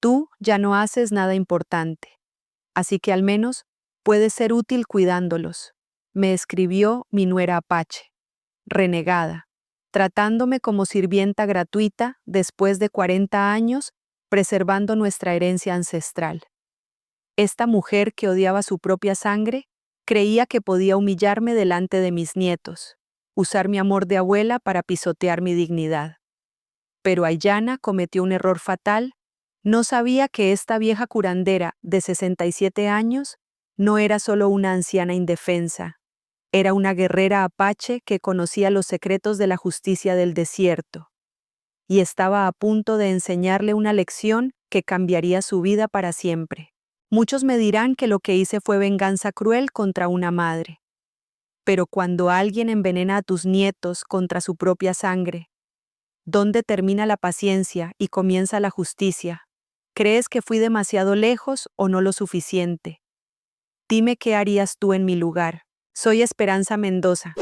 Tú ya no haces nada importante, así que al menos puedes ser útil cuidándolos, me escribió mi nuera Apache, renegada, tratándome como sirvienta gratuita después de 40 años, preservando nuestra herencia ancestral. Esta mujer que odiaba su propia sangre creía que podía humillarme delante de mis nietos, usar mi amor de abuela para pisotear mi dignidad. Pero Aiyana cometió un error fatal. No sabía que esta vieja curandera de 67 años no era solo una anciana indefensa, era una guerrera apache que conocía los secretos de la justicia del desierto, y estaba a punto de enseñarle una lección que cambiaría su vida para siempre. Muchos me dirán que lo que hice fue venganza cruel contra una madre, pero cuando alguien envenena a tus nietos contra su propia sangre, ¿dónde termina la paciencia y comienza la justicia? ¿Crees que fui demasiado lejos o no lo suficiente? Dime qué harías tú en mi lugar. Soy Esperanza Mendoza.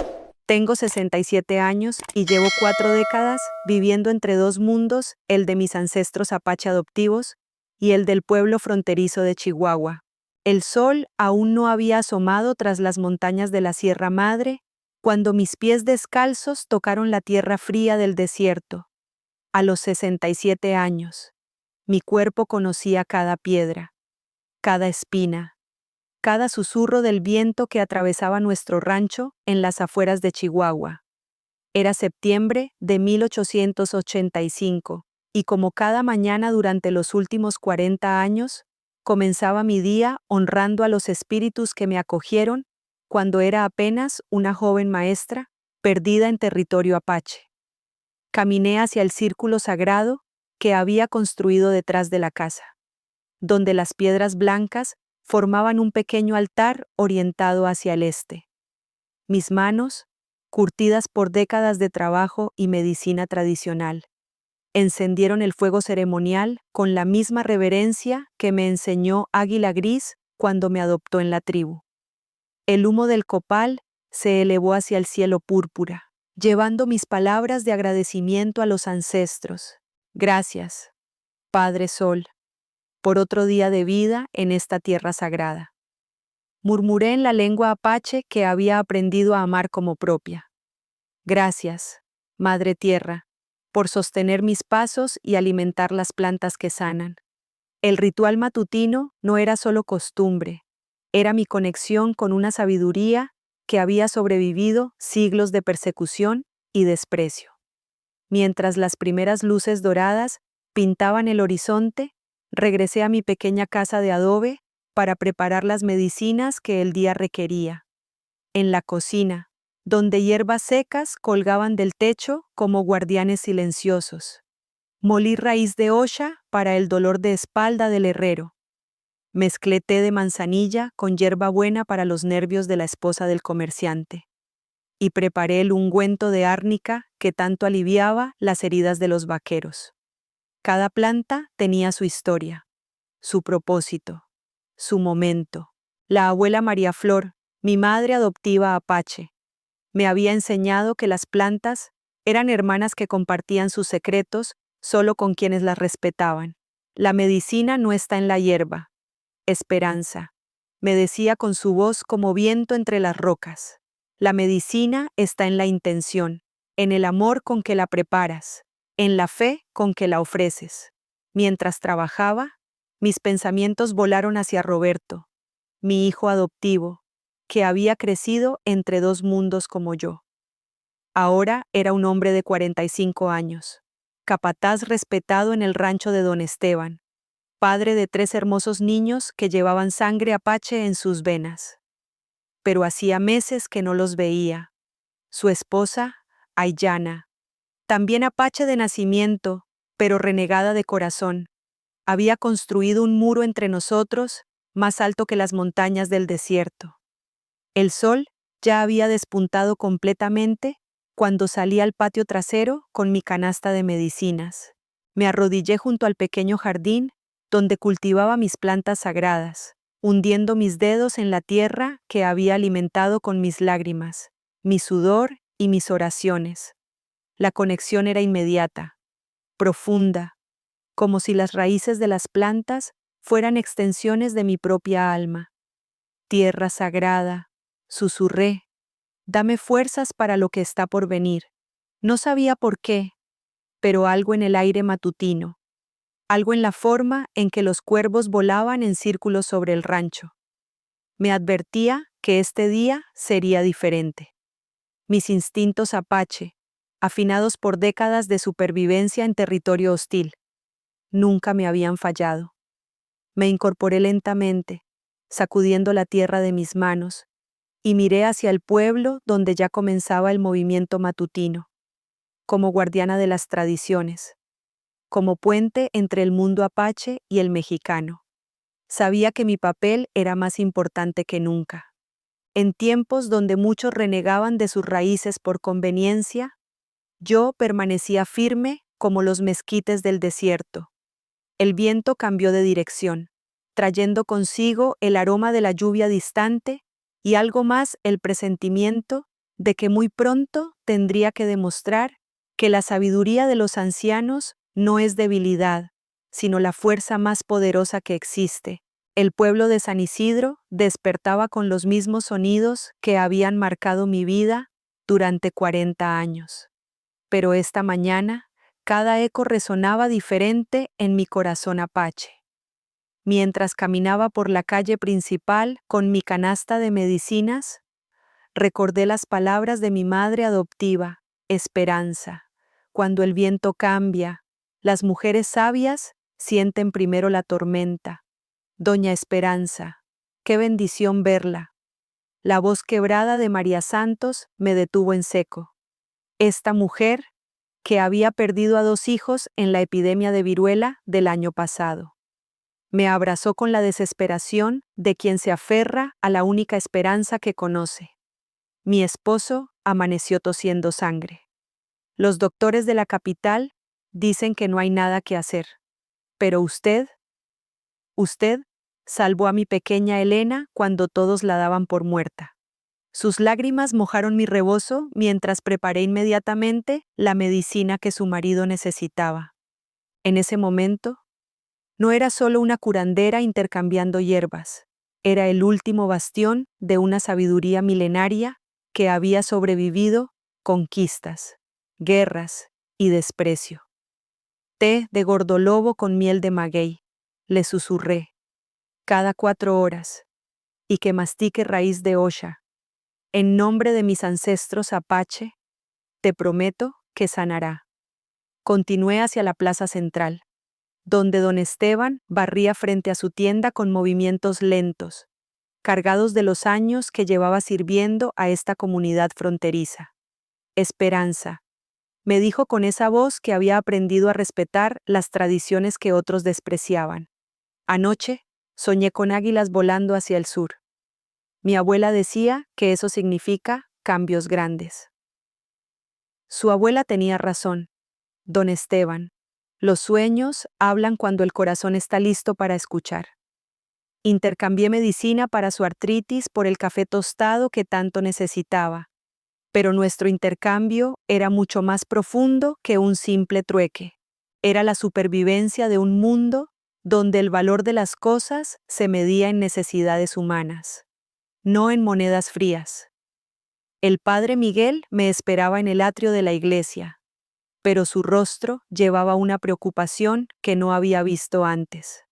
Tengo 67 años y llevo 4 décadas viviendo entre dos mundos, el de mis ancestros apache adoptivos y el del pueblo fronterizo de Chihuahua. El sol aún no había asomado tras las montañas de la Sierra Madre cuando mis pies descalzos tocaron la tierra fría del desierto. A los 67 años, mi cuerpo conocía cada piedra, cada espina, cada susurro del viento que atravesaba nuestro rancho en las afueras de Chihuahua. Era septiembre de 1885, y como cada mañana durante los últimos 40 años, comenzaba mi día honrando a los espíritus que me acogieron cuando era apenas una joven maestra perdida en territorio apache. Caminé hacia el círculo sagrado que había construido detrás de la casa, donde las piedras blancas formaban un pequeño altar orientado hacia el este. Mis manos, curtidas por décadas de trabajo y medicina tradicional, encendieron el fuego ceremonial con la misma reverencia que me enseñó Águila Gris cuando me adoptó en la tribu. El humo del copal se elevó hacia el cielo púrpura, llevando mis palabras de agradecimiento a los ancestros. Gracias, Padre Sol, por otro día de vida en esta tierra sagrada. Murmuré en la lengua apache que había aprendido a amar como propia. Gracias, Madre Tierra, por sostener mis pasos y alimentar las plantas que sanan. El ritual matutino no era solo costumbre, era mi conexión con una sabiduría que había sobrevivido siglos de persecución y desprecio. Mientras las primeras luces doradas pintaban el horizonte, regresé a mi pequeña casa de adobe para preparar las medicinas que el día requería. En la cocina, donde hierbas secas colgaban del techo como guardianes silenciosos. Molí raíz de osha para el dolor de espalda del herrero. Mezclé té de manzanilla con hierbabuena para los nervios de la esposa del comerciante. Y preparé el ungüento de árnica que tanto aliviaba las heridas de los vaqueros. Cada planta tenía su historia, su propósito, su momento. La abuela María Flor, mi madre adoptiva apache, me había enseñado que las plantas eran hermanas que compartían sus secretos solo con quienes las respetaban. La medicina no está en la hierba. Esperanza, me decía con su voz como viento entre las rocas. La medicina está en la intención, en el amor con que la preparas, en la fe con que la ofreces. Mientras trabajaba, mis pensamientos volaron hacia Roberto, mi hijo adoptivo, que había crecido entre dos mundos como yo. Ahora era un hombre de 45 años, capataz respetado en el rancho de Don Esteban, padre de 3 hermosos niños que llevaban sangre apache en sus venas. Pero hacía meses que no los veía. Su esposa, Aiyana, también apache de nacimiento, pero renegada de corazón, había construido un muro entre nosotros más alto que las montañas del desierto. El sol ya había despuntado completamente cuando salí al patio trasero con mi canasta de medicinas. Me arrodillé junto al pequeño jardín donde cultivaba mis plantas sagradas, hundiendo mis dedos en la tierra que había alimentado con mis lágrimas, mi sudor y mis oraciones. La conexión era inmediata, profunda, como si las raíces de las plantas fueran extensiones de mi propia alma. Tierra sagrada, susurré, dame fuerzas para lo que está por venir. No sabía por qué, pero algo en el aire matutino, algo en la forma en que los cuervos volaban en círculos sobre el rancho, me advertía que este día sería diferente. Mis instintos apache, afinados por décadas de supervivencia en territorio hostil, nunca me habían fallado. Me incorporé lentamente, sacudiendo la tierra de mis manos, y miré hacia el pueblo donde ya comenzaba el movimiento matutino, como guardiana de las tradiciones, como puente entre el mundo apache y el mexicano. Sabía que mi papel era más importante que nunca. En tiempos donde muchos renegaban de sus raíces por conveniencia, yo permanecía firme como los mezquites del desierto. El viento cambió de dirección, trayendo consigo el aroma de la lluvia distante y algo más el presentimiento de que muy pronto tendría que demostrar que la sabiduría de los ancianos no es debilidad, sino la fuerza más poderosa que existe. El pueblo de San Isidro despertaba con los mismos sonidos que habían marcado mi vida durante 40 años. Pero esta mañana, cada eco resonaba diferente en mi corazón apache. Mientras caminaba por la calle principal con mi canasta de medicinas, recordé las palabras de mi madre adoptiva, Esperanza. Cuando el viento cambia, las mujeres sabias sienten primero la tormenta. Doña Esperanza, qué bendición verla. La voz quebrada de María Santos me detuvo en seco. Esta mujer, que había perdido a 2 hijos en la epidemia de viruela del año pasado. Me abrazó con la desesperación de quien se aferra a la única esperanza que conoce. Mi esposo amaneció tosiendo sangre. Los doctores de la capital dicen que no hay nada que hacer. Pero usted salvó a mi pequeña Elena cuando todos la daban por muerta. Sus lágrimas mojaron mi rebozo mientras preparé inmediatamente la medicina que su marido necesitaba. En ese momento, no era solo una curandera intercambiando hierbas, era el último bastión de una sabiduría milenaria que había sobrevivido conquistas, guerras y desprecio. Té de gordolobo con miel de maguey, le susurré, cada 4 horas, y que mastique raíz de osha. En nombre de mis ancestros apache, te prometo que sanará. Continué hacia la plaza central, donde don Esteban barría frente a su tienda con movimientos lentos, cargados de los años que llevaba sirviendo a esta comunidad fronteriza. Esperanza, me dijo con esa voz que había aprendido a respetar las tradiciones que otros despreciaban. Anoche, soñé con águilas volando hacia el sur. Mi abuela decía que eso significa cambios grandes. Su abuela tenía razón, don Esteban. Los sueños hablan cuando el corazón está listo para escuchar. Intercambié medicina para su artritis por el café tostado que tanto necesitaba, pero nuestro intercambio era mucho más profundo que un simple trueque. Era la supervivencia de un mundo donde el valor de las cosas se medía en necesidades humanas, no en monedas frías. El padre Miguel me esperaba en el atrio de la iglesia, pero su rostro llevaba una preocupación que no había visto antes.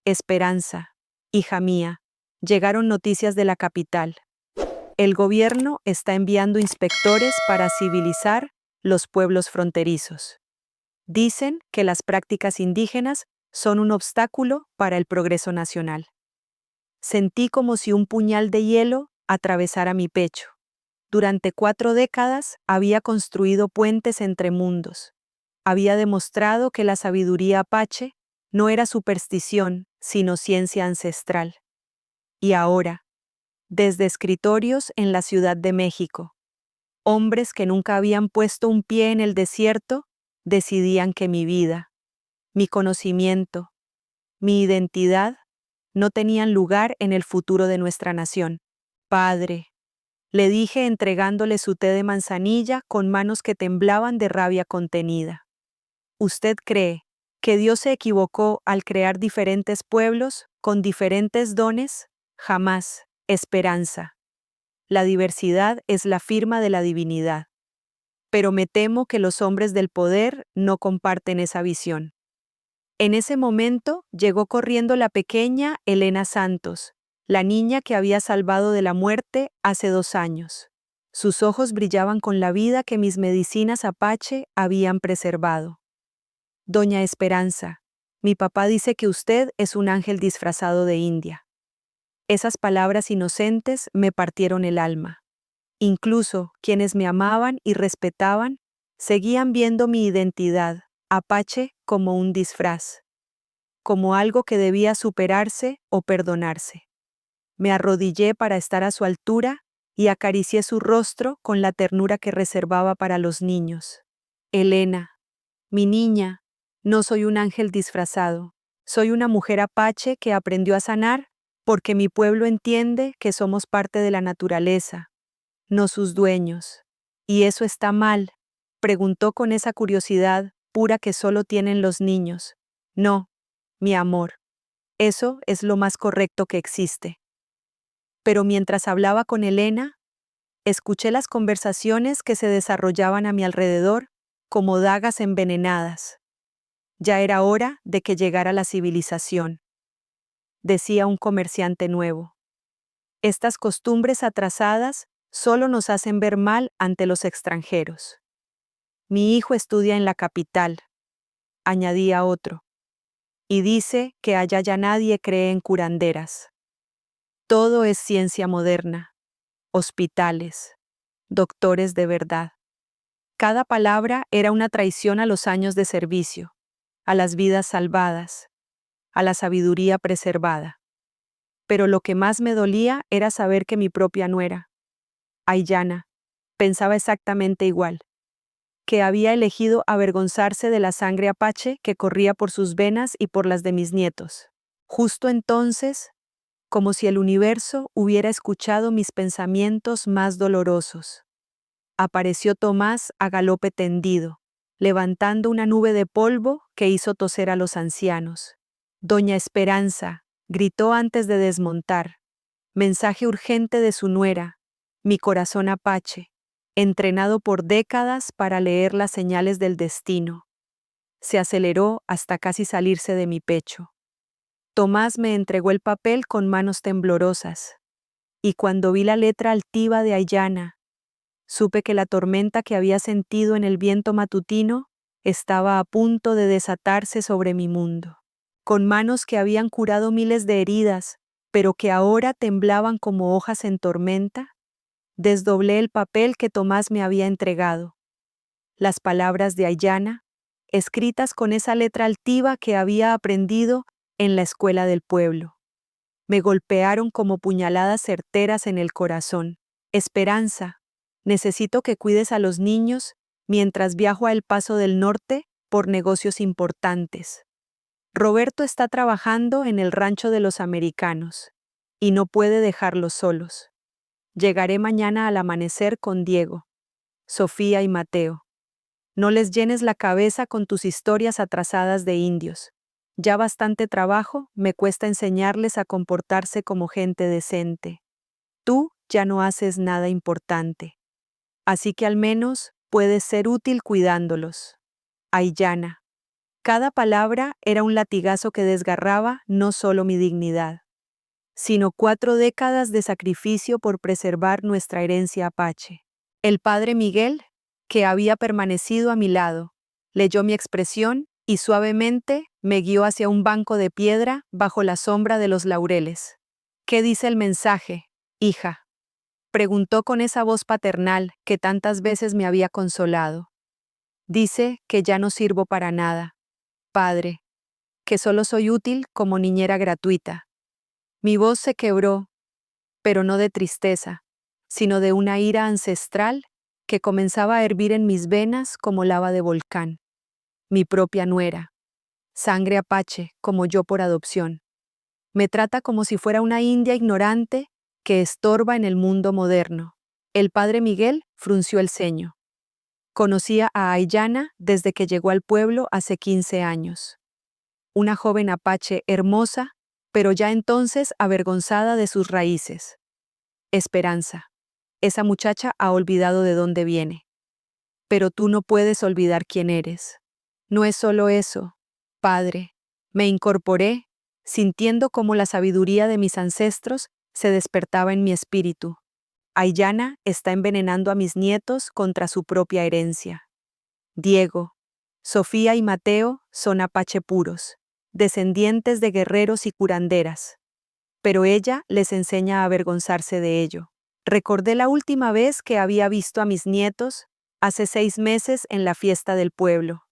Esperanza, hija mía, llegaron noticias de la capital. El gobierno está enviando inspectores para civilizar los pueblos fronterizos. Dicen que las prácticas indígenas son un obstáculo para el progreso nacional. Sentí como si un puñal de hielo atravesara mi pecho. Durante 4 décadas había construido puentes entre mundos. Había demostrado que la sabiduría apache no era superstición, sino ciencia ancestral. Y ahora, desde escritorios en la Ciudad de México, hombres que nunca habían puesto un pie en el desierto decidían que mi vida, mi conocimiento, mi identidad no tenían lugar en el futuro de nuestra nación. Padre, le dije entregándole su té de manzanilla con manos que temblaban de rabia contenida. ¿Usted cree ¿Que Dios se equivocó al crear diferentes pueblos con diferentes dones? Jamás. Esperanza. La diversidad es la firma de la divinidad. Pero me temo que los hombres del poder no comparten esa visión. En ese momento llegó corriendo la pequeña Elena Santos, la niña que había salvado de la muerte hace 2 años. Sus ojos brillaban con la vida que mis medicinas Apache habían preservado. Doña Esperanza, mi papá dice que usted es un ángel disfrazado de india. Esas palabras inocentes me partieron el alma. Incluso quienes me amaban y respetaban seguían viendo mi identidad, Apache, como un disfraz, como algo que debía superarse o perdonarse. Me arrodillé para estar a su altura y acaricié su rostro con la ternura que reservaba para los niños. Elena, mi niña, no soy un ángel disfrazado, soy una mujer Apache que aprendió a sanar porque mi pueblo entiende que somos parte de la naturaleza, no sus dueños. ¿Y eso está mal?, preguntó con esa curiosidad pura que solo tienen los niños. No, mi amor, eso es lo más correcto que existe. Pero mientras hablaba con Elena, escuché las conversaciones que se desarrollaban a mi alrededor como dagas envenenadas. Ya era hora de que llegara la civilización, decía un comerciante nuevo. Estas costumbres atrasadas solo nos hacen ver mal ante los extranjeros. Mi hijo estudia en la capital, añadía otro, y dice que allá ya nadie cree en curanderas. Todo es ciencia moderna, hospitales, doctores de verdad. Cada palabra era una traición a los años de servicio, a las vidas salvadas, a la sabiduría preservada. Pero lo que más me dolía era saber que mi propia nuera, Aiyana, pensaba exactamente igual, que había elegido avergonzarse de la sangre apache que corría por sus venas y por las de mis nietos. Justo entonces, como si el universo hubiera escuchado mis pensamientos más dolorosos, apareció Tomás a galope tendido, levantando una nube de polvo que hizo toser a los ancianos. Doña Esperanza, gritó antes de desmontar, mensaje urgente de su nuera, mi corazón apache, entrenado por décadas para leer las señales del destino. Se aceleró hasta casi salirse de mi pecho. Tomás me entregó el papel con manos temblorosas, y cuando vi la letra altiva de Aiyana, supe que la tormenta que había sentido en el viento matutino estaba a punto de desatarse sobre mi mundo. Con manos que habían curado miles de heridas, pero que ahora temblaban como hojas en tormenta, desdoblé el papel que Tomás me había entregado. Las palabras de Aiyana, escritas con esa letra altiva que había aprendido en la escuela del pueblo, me golpearon como puñaladas certeras en el corazón. Esperanza, necesito que cuides a los niños mientras viajo a El Paso del Norte por negocios importantes. Roberto está trabajando en el rancho de los americanos y no puede dejarlos solos. Llegaré mañana al amanecer con Diego, Sofía y Mateo. No les llenes la cabeza con tus historias atrasadas de indios. Ya bastante trabajo me cuesta enseñarles a comportarse como gente decente. Tú ya no haces nada importante. Así que al menos puedes ser útil cuidándolos. Aiyana. Cada palabra era un latigazo que desgarraba no solo mi dignidad, sino 4 décadas de sacrificio por preservar nuestra herencia apache. El padre Miguel, que había permanecido a mi lado, leyó mi expresión y suavemente me guió hacia un banco de piedra bajo la sombra de los laureles. ¿Qué dice el mensaje, hija?, preguntó con esa voz paternal que tantas veces me había consolado. Dice que ya no sirvo para nada, padre, que solo soy útil como niñera gratuita. Mi voz se quebró, pero no de tristeza, sino de una ira ancestral que comenzaba a hervir en mis venas como lava de volcán. Mi propia nuera, sangre apache como yo por adopción, me trata como si fuera una india ignorante que estorba en el mundo moderno. El padre Miguel frunció el ceño. Conocía a Aiyana desde que llegó al pueblo hace 15 años. una joven apache hermosa, pero ya entonces avergonzada de sus raíces. Esperanza. Esa muchacha ha olvidado de dónde viene. Pero tú no puedes olvidar quién eres. No es solo eso, Padre. Me incorporé, sintiendo cómo la sabiduría de mis ancestros se despertaba en mi espíritu. Aiyana está envenenando a mis nietos contra su propia herencia. Diego, Sofía y Mateo son apache puros, descendientes de guerreros y curanderas. Pero ella les enseña a avergonzarse de ello. Recordé la última vez que había visto a mis nietos, hace 6 meses en la fiesta del pueblo.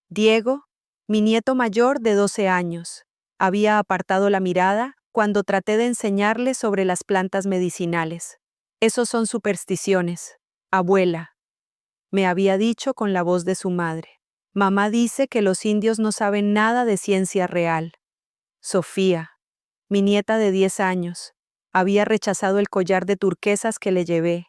Diego, mi nieto mayor de 12 años, había apartado la mirada cuando traté de enseñarle sobre las plantas medicinales. Esos son supersticiones, abuela, me había dicho con la voz de su madre. Mamá dice que los indios no saben nada de ciencia real. Sofía, mi nieta de 10 años, había rechazado el collar de turquesas que le llevé,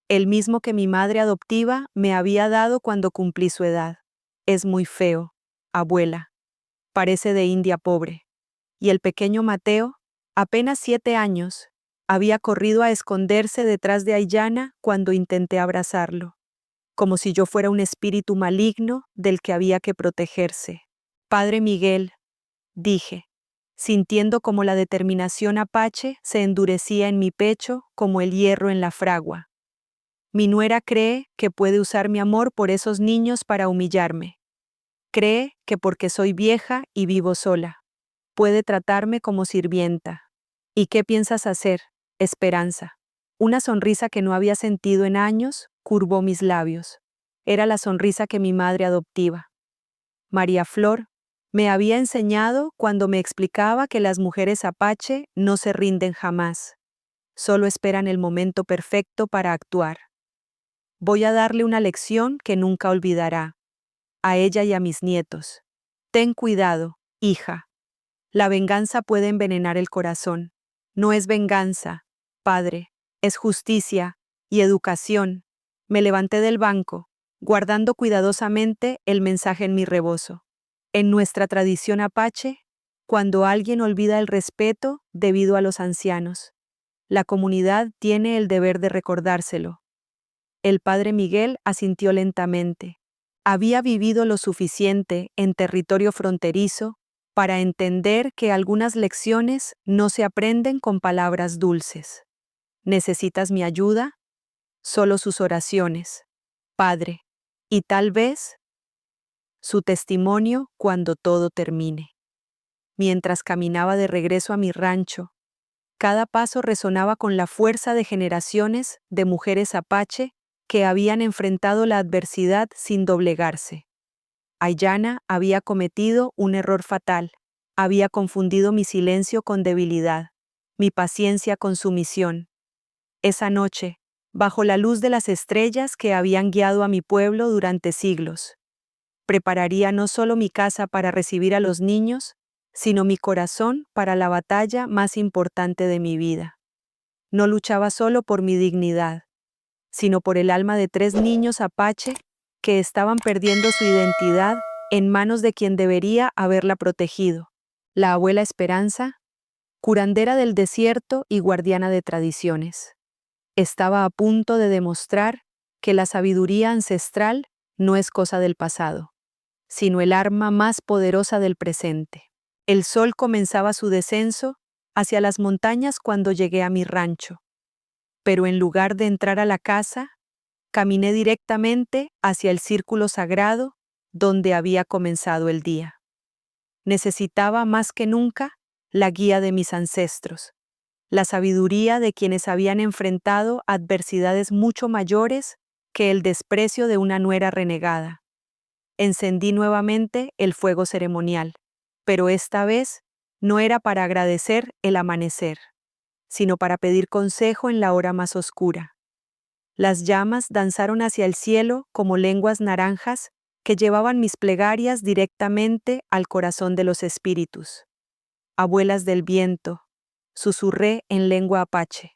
el mismo que mi madre adoptiva me había dado cuando cumplí su edad. Es muy feo, abuela. Parece de india pobre. Y el pequeño Mateo, apenas 7 años, había corrido a esconderse detrás de Aiyana cuando intenté abrazarlo, como si yo fuera un espíritu maligno del que había que protegerse. Padre Miguel, dije, sintiendo como la determinación apache se endurecía en mi pecho como el hierro en la fragua. Mi nuera cree que puede usar mi amor por esos niños para humillarme. Cree que porque soy vieja y vivo sola, puede tratarme como sirvienta. ¿Y qué piensas hacer, Esperanza? Una sonrisa que no había sentido en años curvó mis labios. Era la sonrisa que mi madre adoptiva, María Flor, me había enseñado cuando me explicaba que las mujeres apache no se rinden jamás, solo esperan el momento perfecto para actuar. Voy a darle una lección que nunca olvidará, a ella y a mis nietos. Ten cuidado, hija. La venganza puede envenenar el corazón. No es venganza, padre, es justicia y educación. Me levanté del banco, guardando cuidadosamente el mensaje en mi rebozo. En nuestra tradición apache, cuando alguien olvida el respeto debido a los ancianos, la comunidad tiene el deber de recordárselo. El padre Miguel asintió lentamente. Había vivido lo suficiente en territorio fronterizo para entender que algunas lecciones no se aprenden con palabras dulces. ¿Necesitas mi ayuda? Solo sus oraciones, Padre, y tal vez su testimonio cuando todo termine. Mientras caminaba de regreso a mi rancho, cada paso resonaba con la fuerza de generaciones de mujeres apache que habían enfrentado la adversidad sin doblegarse. Aiyana había cometido un error fatal, había confundido mi silencio con debilidad, mi paciencia con sumisión. Esa noche, bajo la luz de las estrellas que habían guiado a mi pueblo durante siglos, prepararía no solo mi casa para recibir a los niños, sino mi corazón para la batalla más importante de mi vida. No luchaba solo por mi dignidad, sino por el alma de 3 niños apache que estaban perdiendo su identidad en manos de quien debería haberla protegido, la abuela Esperanza, curandera del desierto y guardiana de tradiciones. Estaba a punto de demostrar que la sabiduría ancestral no es cosa del pasado, sino el arma más poderosa del presente. El sol comenzaba su descenso hacia las montañas cuando llegué a mi rancho, pero en lugar de entrar a la casa, caminé directamente hacia el círculo sagrado donde había comenzado el día. Necesitaba más que nunca la guía de mis ancestros, la sabiduría de quienes habían enfrentado adversidades mucho mayores que el desprecio de una nuera renegada. Encendí nuevamente el fuego ceremonial, pero esta vez no era para agradecer el amanecer, sino para pedir consejo en la hora más oscura. Las llamas danzaron hacia el cielo como lenguas naranjas que llevaban mis plegarias directamente al corazón de los espíritus. Abuelas del viento, susurré en lengua apache.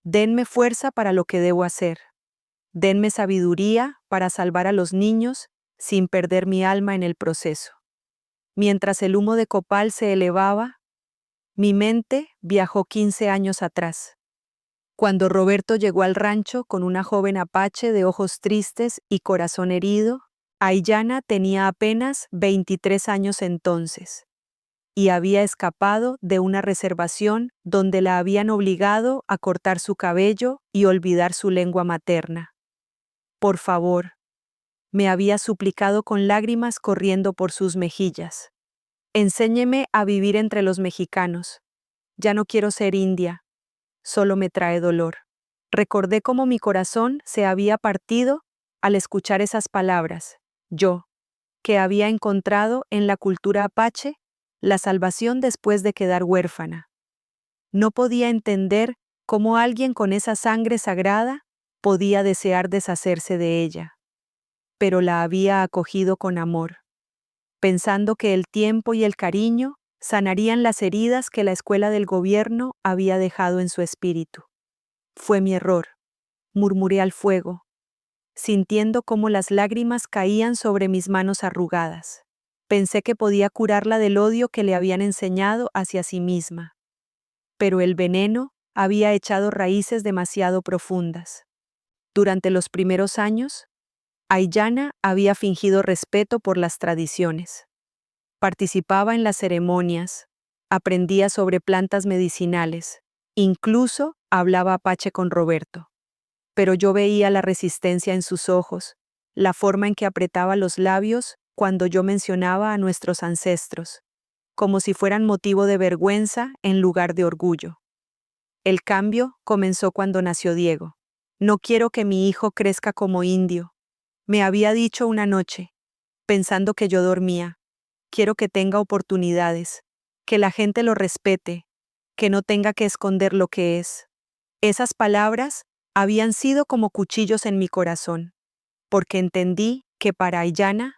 Denme fuerza para lo que debo hacer. Denme sabiduría para salvar a los niños sin perder mi alma en el proceso. Mientras el humo de copal se elevaba, mi mente viajó 15 años atrás, cuando Roberto llegó al rancho con una joven apache de ojos tristes y corazón herido. Aiyana tenía apenas 23 años entonces, y había escapado de una reservación donde la habían obligado a cortar su cabello y olvidar su lengua materna. Por favor, me había suplicado con lágrimas corriendo por sus mejillas. Enséñeme a vivir entre los mexicanos. Ya no quiero ser india, solo me trae dolor. Recordé cómo mi corazón se había partido al escuchar esas palabras. Yo, que había encontrado en la cultura apache la salvación después de quedar huérfana. No podía entender cómo alguien con esa sangre sagrada podía desear deshacerse de ella, pero la había acogido con amor, pensando que el tiempo y el cariño sanarían las heridas que la escuela del gobierno había dejado en su espíritu. Fue mi error, murmuré al fuego, sintiendo cómo las lágrimas caían sobre mis manos arrugadas. Pensé que podía curarla del odio que le habían enseñado hacia sí misma, pero el veneno había echado raíces demasiado profundas. Durante los primeros años, Aiyana había fingido respeto por las tradiciones. Participaba en las ceremonias, aprendía sobre plantas medicinales, incluso hablaba apache con Roberto. Pero yo veía la resistencia en sus ojos, la forma en que apretaba los labios cuando yo mencionaba a nuestros ancestros, como si fueran motivo de vergüenza en lugar de orgullo. El cambio comenzó cuando nació Diego. No quiero que mi hijo crezca como indio, me había dicho una noche, pensando que yo dormía. Quiero que tenga oportunidades, que la gente lo respete, que no tenga que esconder lo que es. Esas palabras habían sido como cuchillos en mi corazón, porque entendí que para Aiyana,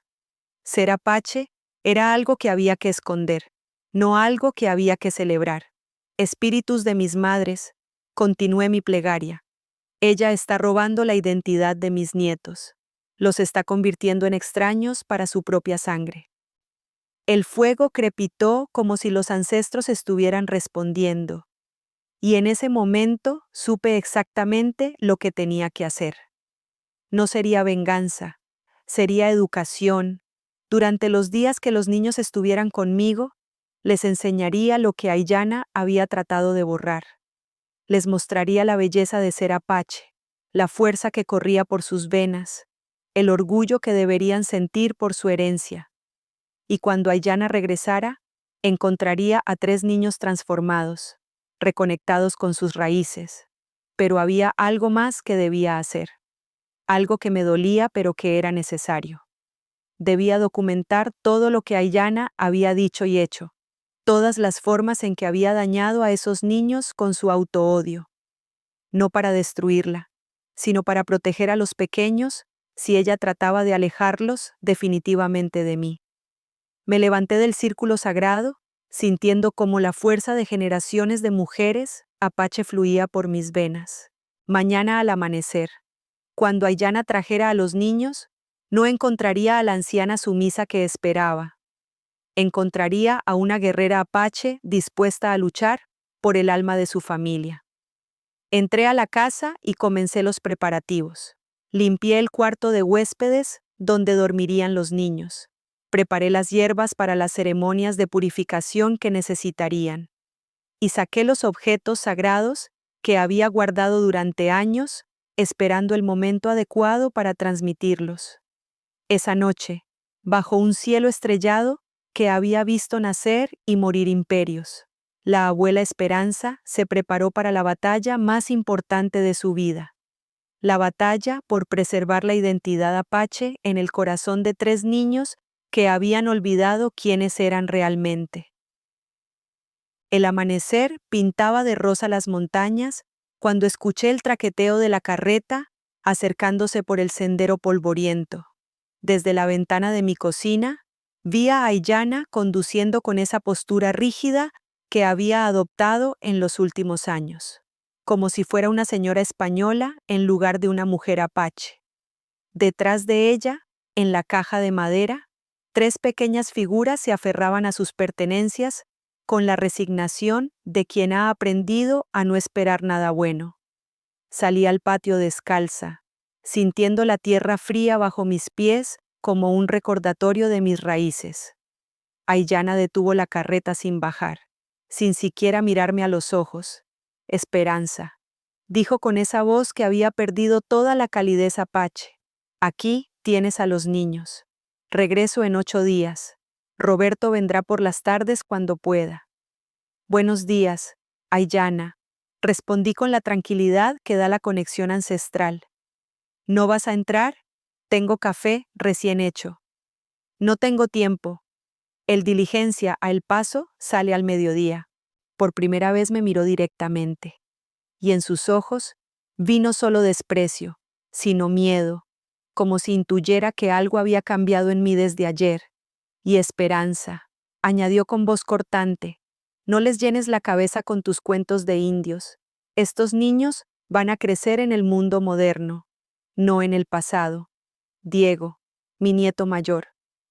ser apache era algo que había que esconder, no algo que había que celebrar. Espíritus de mis madres, continué mi plegaria. Ella está robando la identidad de mis nietos. Los está convirtiendo en extraños para su propia sangre. El fuego crepitó como si los ancestros estuvieran respondiendo, y en ese momento supe exactamente lo que tenía que hacer. No sería venganza, sería educación. Durante los días que los niños estuvieran conmigo, les enseñaría lo que Aiyana había tratado de borrar. Les mostraría la belleza de ser apache, la fuerza que corría por sus venas, el orgullo que deberían sentir por su herencia. Y cuando Aiyana regresara, encontraría a 3 niños transformados, reconectados con sus raíces. Pero había algo más que debía hacer. Algo que me dolía pero que era necesario. Debía documentar todo lo que Aiyana había dicho y hecho, todas las formas en que había dañado a esos niños con su autoodio. No para destruirla, sino para proteger a los pequeños si ella trataba de alejarlos definitivamente de mí. Me levanté del círculo sagrado, sintiendo cómo la fuerza de generaciones de mujeres apache fluía por mis venas. Mañana al amanecer, cuando Aiyana trajera a los niños, no encontraría a la anciana sumisa que esperaba. Encontraría a una guerrera apache dispuesta a luchar por el alma de su familia. Entré a la casa y comencé los preparativos. Limpié el cuarto de huéspedes donde dormirían los niños. Preparé las hierbas para las ceremonias de purificación que necesitarían. Y saqué los objetos sagrados que había guardado durante años, esperando el momento adecuado para transmitirlos. Esa noche, bajo un cielo estrellado que había visto nacer y morir imperios, la abuela Esperanza se preparó para la batalla más importante de su vida. La batalla por preservar la identidad apache en el corazón de 3 niños que habían olvidado quiénes eran realmente. El amanecer pintaba de rosa las montañas cuando escuché el traqueteo de la carreta acercándose por el sendero polvoriento. Desde la ventana de mi cocina, vi a Aiyana conduciendo con esa postura rígida que había adoptado en los últimos años, como si fuera una señora española en lugar de una mujer apache. Detrás de ella, en la caja de madera, 3 pequeñas figuras se aferraban a sus pertenencias con la resignación de quien ha aprendido a no esperar nada bueno. Salí al patio descalza, sintiendo la tierra fría bajo mis pies como un recordatorio de mis raíces. Aiyana detuvo la carreta sin bajar, sin siquiera mirarme a los ojos. Esperanza, dijo con esa voz que había perdido toda la calidez apache. Aquí tienes a los niños. Regreso en 8 días. Roberto vendrá por las tardes cuando pueda. Buenos días, Aiyana, respondí con la tranquilidad que da la conexión ancestral. ¿No vas a entrar? Tengo café recién hecho. No tengo tiempo. El diligencia a El Paso sale al mediodía. Por primera vez me miró directamente. Y en sus ojos vi no solo desprecio, sino miedo, como si intuyera que algo había cambiado en mí desde ayer. Y esperanza, añadió con voz cortante, no les llenes la cabeza con tus cuentos de indios. Estos niños van a crecer en el mundo moderno, no en el pasado. Diego, mi nieto mayor,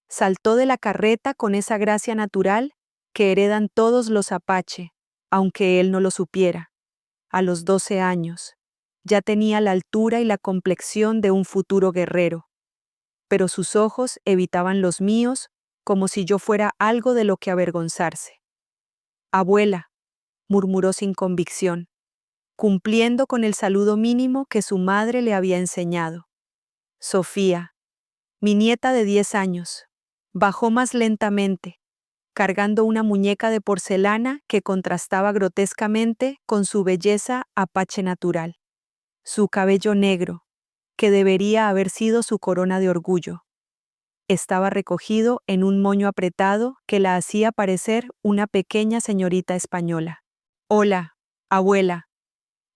saltó de la carreta con esa gracia natural que heredan todos los apache, aunque él no lo supiera. A los 12 años, ya tenía la altura y la complexión de un futuro guerrero, pero sus ojos evitaban los míos como si yo fuera algo de lo que avergonzarse. Abuela, murmuró sin convicción, cumpliendo con el saludo mínimo que su madre le había enseñado. Sofía, mi nieta de 10 años, bajó más lentamente, cargando una muñeca de porcelana que contrastaba grotescamente con su belleza apache natural. Su cabello negro, que debería haber sido su corona de orgullo, estaba recogido en un moño apretado que la hacía parecer una pequeña señorita española. Hola, abuela,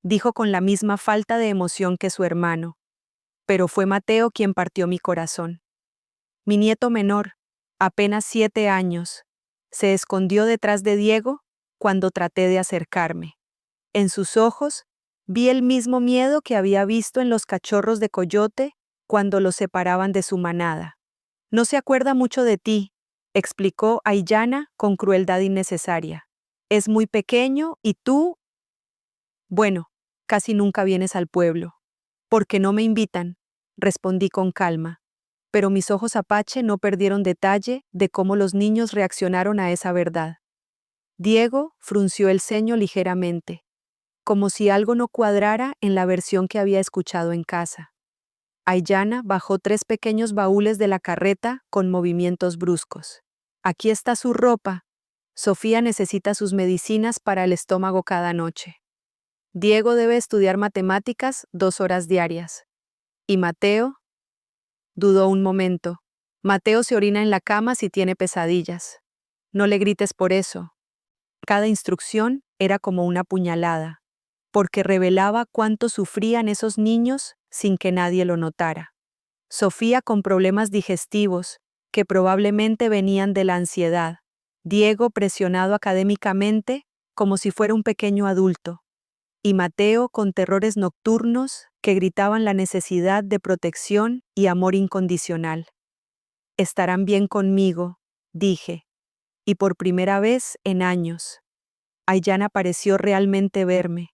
dijo con la misma falta de emoción que su hermano, pero fue Mateo quien partió mi corazón. Mi nieto menor, apenas 7 años, se escondió detrás de Diego cuando traté de acercarme. En sus ojos vi el mismo miedo que había visto en los cachorros de coyote cuando los separaban de su manada. No se acuerda mucho de ti, explicó Aiyana con crueldad innecesaria. Es muy pequeño y tú... Bueno, casi nunca vienes al pueblo. Porque no me invitan, respondí con calma. Pero mis ojos apache no perdieron detalle de cómo los niños reaccionaron a esa verdad. Diego frunció el ceño ligeramente, como si algo no cuadrara en la versión que había escuchado en casa. Aiyana bajó 3 pequeños baúles de la carreta con movimientos bruscos. Aquí está su ropa. Sofía necesita sus medicinas para el estómago cada noche. Diego debe estudiar matemáticas 2 horas diarias. ¿Y Mateo? Dudó un momento. Mateo se orina en la cama si tiene pesadillas. No le grites por eso. Cada instrucción era como una puñalada, porque revelaba cuánto sufrían esos niños sin que nadie lo notara. Sofía con problemas digestivos, que probablemente venían de la ansiedad. Diego presionado académicamente, como si fuera un pequeño adulto. Y Mateo con terrores nocturnos que gritaban la necesidad de protección y amor incondicional. Estarán bien conmigo, dije, y por primera vez en años. Aiyana pareció realmente verme.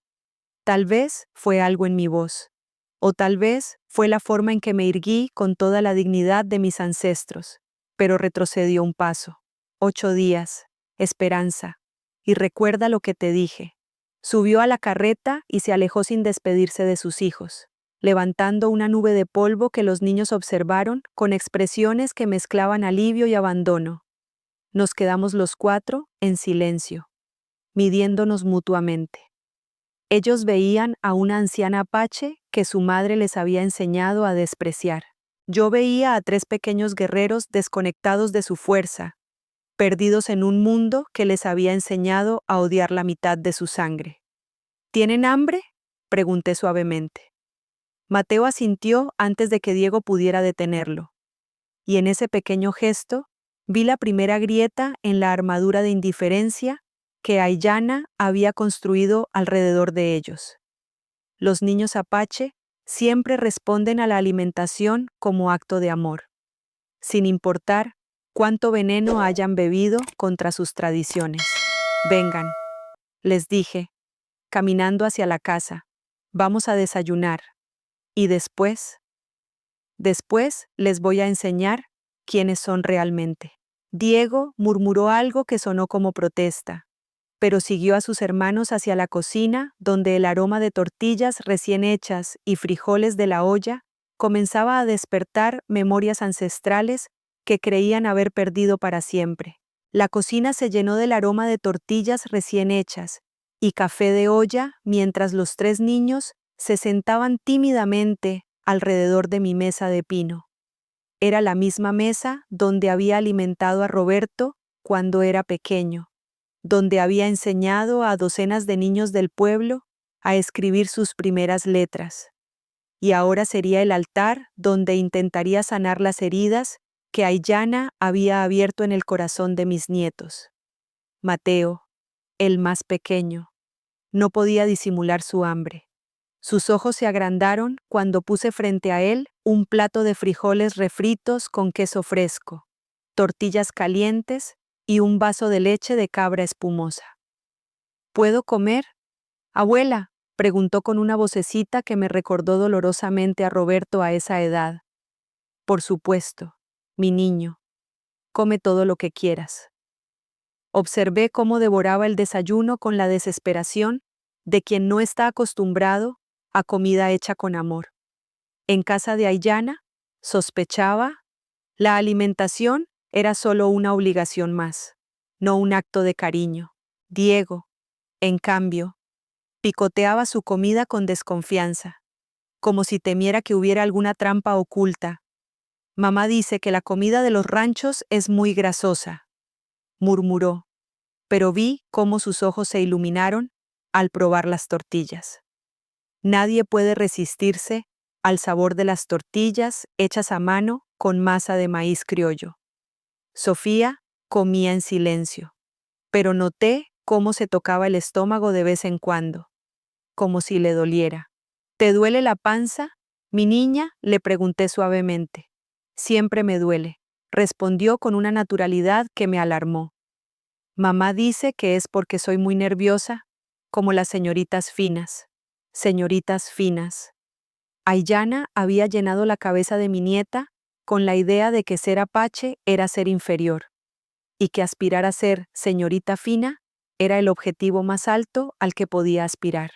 Tal vez fue algo en mi voz, o tal vez fue la forma en que me erguí con toda la dignidad de mis ancestros, pero retrocedió un paso. 8 días, esperanza, y recuerda lo que te dije. Subió a la carreta y se alejó sin despedirse de sus hijos, levantando una nube de polvo que los niños observaron con expresiones que mezclaban alivio y abandono. Nos quedamos los 4 en silencio, midiéndonos mutuamente. Ellos veían a una anciana apache que su madre les había enseñado a despreciar. Yo veía a 3 pequeños guerreros desconectados de su fuerza, perdidos en un mundo que les había enseñado a odiar la mitad de su sangre. ¿Tienen hambre?, pregunté suavemente. Mateo asintió antes de que Diego pudiera detenerlo. Y en ese pequeño gesto, vi la primera grieta en la armadura de indiferencia que Aiyana había construido alrededor de ellos. Los niños apache siempre responden a la alimentación como acto de amor, sin importar cuánto veneno hayan bebido contra sus tradiciones. Vengan, les dije, caminando hacia la casa. Vamos a desayunar. Y después les voy a enseñar quiénes son realmente. Diego murmuró algo que sonó como protesta, pero siguió a sus hermanos hacia la cocina, donde el aroma de tortillas recién hechas y frijoles de la olla comenzaba a despertar memorias ancestrales que creían haber perdido para siempre. La cocina se llenó del aroma de tortillas recién hechas y café de olla mientras los 3 niños se sentaban tímidamente alrededor de mi mesa de pino. Era la misma mesa donde había alimentado a Roberto cuando era pequeño, donde había enseñado a docenas de niños del pueblo a escribir sus primeras letras. Y ahora sería el altar donde intentaría sanar las heridas que Aiyana había abierto en el corazón de mis nietos. Mateo, el más pequeño, no podía disimular su hambre. Sus ojos se agrandaron cuando puse frente a él un plato de frijoles refritos con queso fresco, tortillas calientes y un vaso de leche de cabra espumosa. ¿Puedo comer? Abuela, preguntó con una vocecita que me recordó dolorosamente a Roberto a esa edad. Por supuesto, mi niño. Come todo lo que quieras. Observé cómo devoraba el desayuno con la desesperación de quien no está acostumbrado a comida hecha con amor. En casa de Aiyana, sospechaba, la alimentación era solo una obligación más, no un acto de cariño. Diego, en cambio, picoteaba su comida con desconfianza, como si temiera que hubiera alguna trampa oculta. Mamá dice que la comida de los ranchos es muy grasosa, murmuró, pero vi cómo sus ojos se iluminaron al probar las tortillas. Nadie puede resistirse al sabor de las tortillas hechas a mano con masa de maíz criollo. Sofía comía en silencio, pero noté cómo se tocaba el estómago de vez en cuando, como si le doliera. ¿Te duele la panza, mi niña?, le pregunté suavemente. Siempre me duele, respondió con una naturalidad que me alarmó. Mamá dice que es porque soy muy nerviosa, como las señoritas finas. Señoritas finas. Aiyana había llenado la cabeza de mi nieta con la idea de que ser apache era ser inferior, y que aspirar a ser señorita fina era el objetivo más alto al que podía aspirar.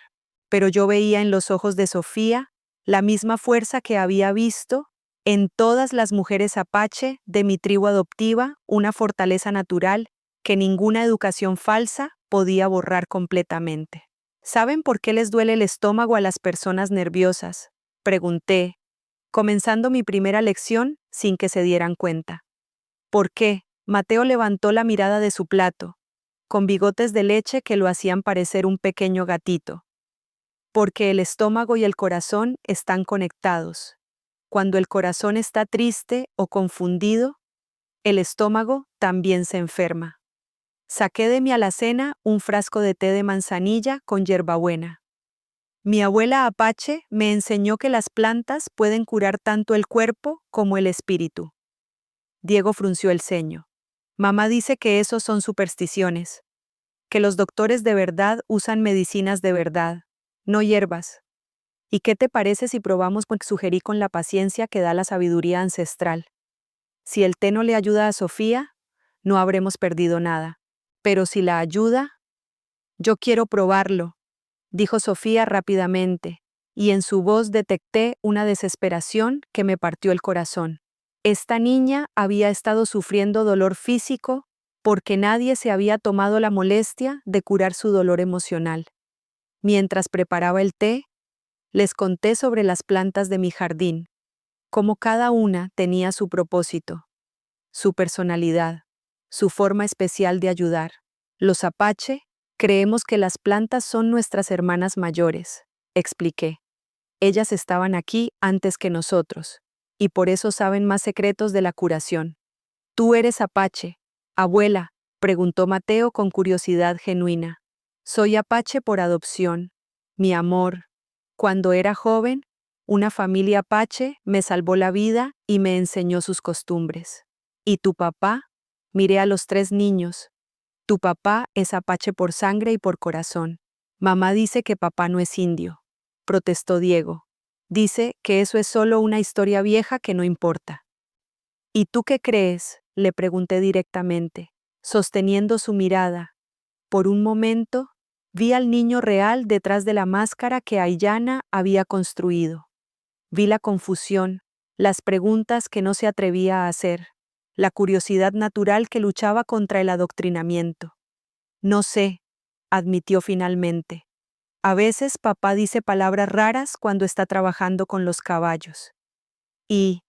Pero yo veía en los ojos de Sofía la misma fuerza que había visto en todas las mujeres apache de mi tribu adoptiva, una fortaleza natural que ninguna educación falsa podía borrar completamente. ¿Saben por qué les duele el estómago a las personas nerviosas?, pregunté, comenzando mi primera lección sin que se dieran cuenta. ¿Por qué? Mateo levantó la mirada de su plato, con bigotes de leche que lo hacían parecer un pequeño gatito. Porque el estómago y el corazón están conectados. Cuando el corazón está triste o confundido, el estómago también se enferma. Saqué de mi alacena un frasco de té de manzanilla con hierbabuena. Mi abuela apache me enseñó que las plantas pueden curar tanto el cuerpo como el espíritu. Diego frunció el ceño. Mamá dice que esos son supersticiones, que los doctores de verdad usan medicinas de verdad, no hierbas. ¿Y qué te parece si probamos con sugerí con la paciencia que da la sabiduría ancestral? Si el té no le ayuda a Sofía, no habremos perdido nada. Pero si la ayuda, yo quiero probarlo, dijo Sofía rápidamente, y en su voz detecté una desesperación que me partió el corazón. Esta niña había estado sufriendo dolor físico porque nadie se había tomado la molestia de curar su dolor emocional. Mientras preparaba el té, les conté sobre las plantas de mi jardín, cómo cada una tenía su propósito, su personalidad, su forma especial de ayudar. Los apache creemos que las plantas son nuestras hermanas mayores, expliqué. Ellas estaban aquí antes que nosotros, y por eso saben más secretos de la curación. ¿Tú eres apache, abuela?, preguntó Mateo con curiosidad genuina. Soy apache por adopción. Mi amor. Cuando era joven, una familia apache me salvó la vida y me enseñó sus costumbres. ¿Y tu papá? Miré a los 3 niños. Tu papá es apache por sangre y por corazón. Mamá dice que papá no es indio, protestó Diego. Dice que eso es solo una historia vieja que no importa. ¿Y tú qué crees?, le pregunté directamente, sosteniendo su mirada. Por un momento, vi al niño real detrás de la máscara que Aiyana había construido. Vi la confusión, las preguntas que no se atrevía a hacer, la curiosidad natural que luchaba contra el adoctrinamiento. No sé, admitió finalmente. A veces papá dice palabras raras cuando está trabajando con los caballos. Y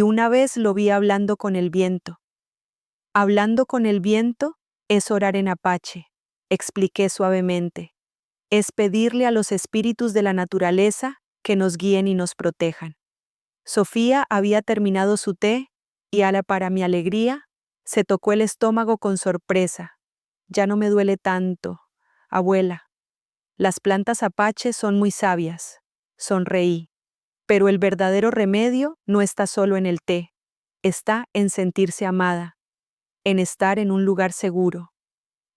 una vez lo vi hablando con el viento. Hablando con el viento es orar en apache, expliqué suavemente. Es pedirle a los espíritus de la naturaleza que nos guíen y nos protejan. Sofía había terminado su té y, para mi alegría, se tocó el estómago con sorpresa. Ya no me duele tanto, abuela. Las plantas apaches son muy sabias, sonreí. Pero el verdadero remedio no está solo en el té, está en sentirse amada, en estar en un lugar seguro,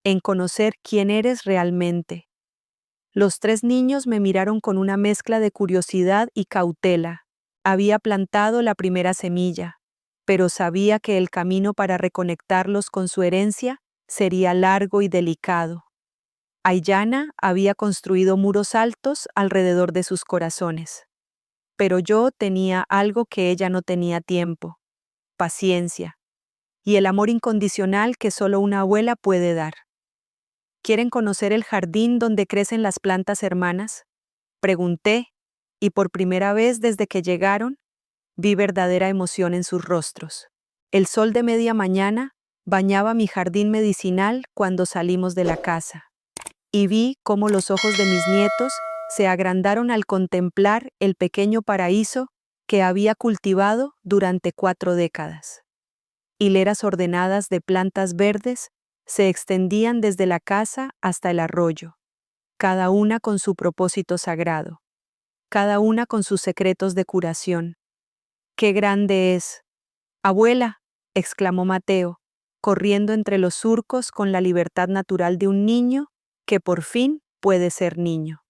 en conocer quién eres realmente. Los 3 niños me miraron con una mezcla de curiosidad y cautela. Había plantado la primera semilla, pero sabía que el camino para reconectarlos con su herencia sería largo y delicado. Aiyana había construido muros altos alrededor de sus corazones. Pero yo tenía algo que ella no tenía: tiempo, paciencia y el amor incondicional que solo una abuela puede dar. ¿Quieren conocer el jardín donde crecen las plantas hermanas?, pregunté, y por primera vez desde que llegaron, vi verdadera emoción en sus rostros. El sol de media mañana bañaba mi jardín medicinal cuando salimos de la casa, y vi cómo los ojos de mis nietos se agrandaron al contemplar el pequeño paraíso que había cultivado durante 4 décadas. Hileras ordenadas de plantas verdes se extendían desde la casa hasta el arroyo, cada una con su propósito sagrado, cada una con sus secretos de curación. ¡Qué grande es! ¡Abuela!, exclamó Mateo, corriendo entre los surcos con la libertad natural de un niño que por fin puede ser niño.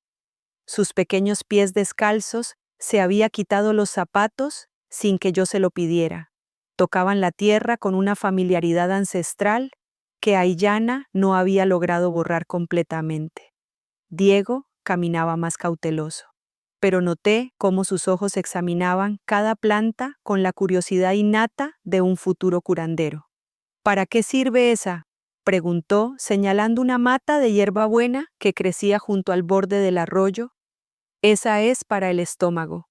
Sus pequeños pies descalzos se había quitado los zapatos sin que yo se lo pidiera. Tocaban la tierra con una familiaridad ancestral que Aiyana no había logrado borrar completamente. Diego caminaba más cauteloso, pero noté cómo sus ojos examinaban cada planta con la curiosidad innata de un futuro curandero. ¿Para qué sirve esa?, preguntó, señalando una mata de hierbabuena que crecía junto al borde del arroyo. Esa es para el estómago,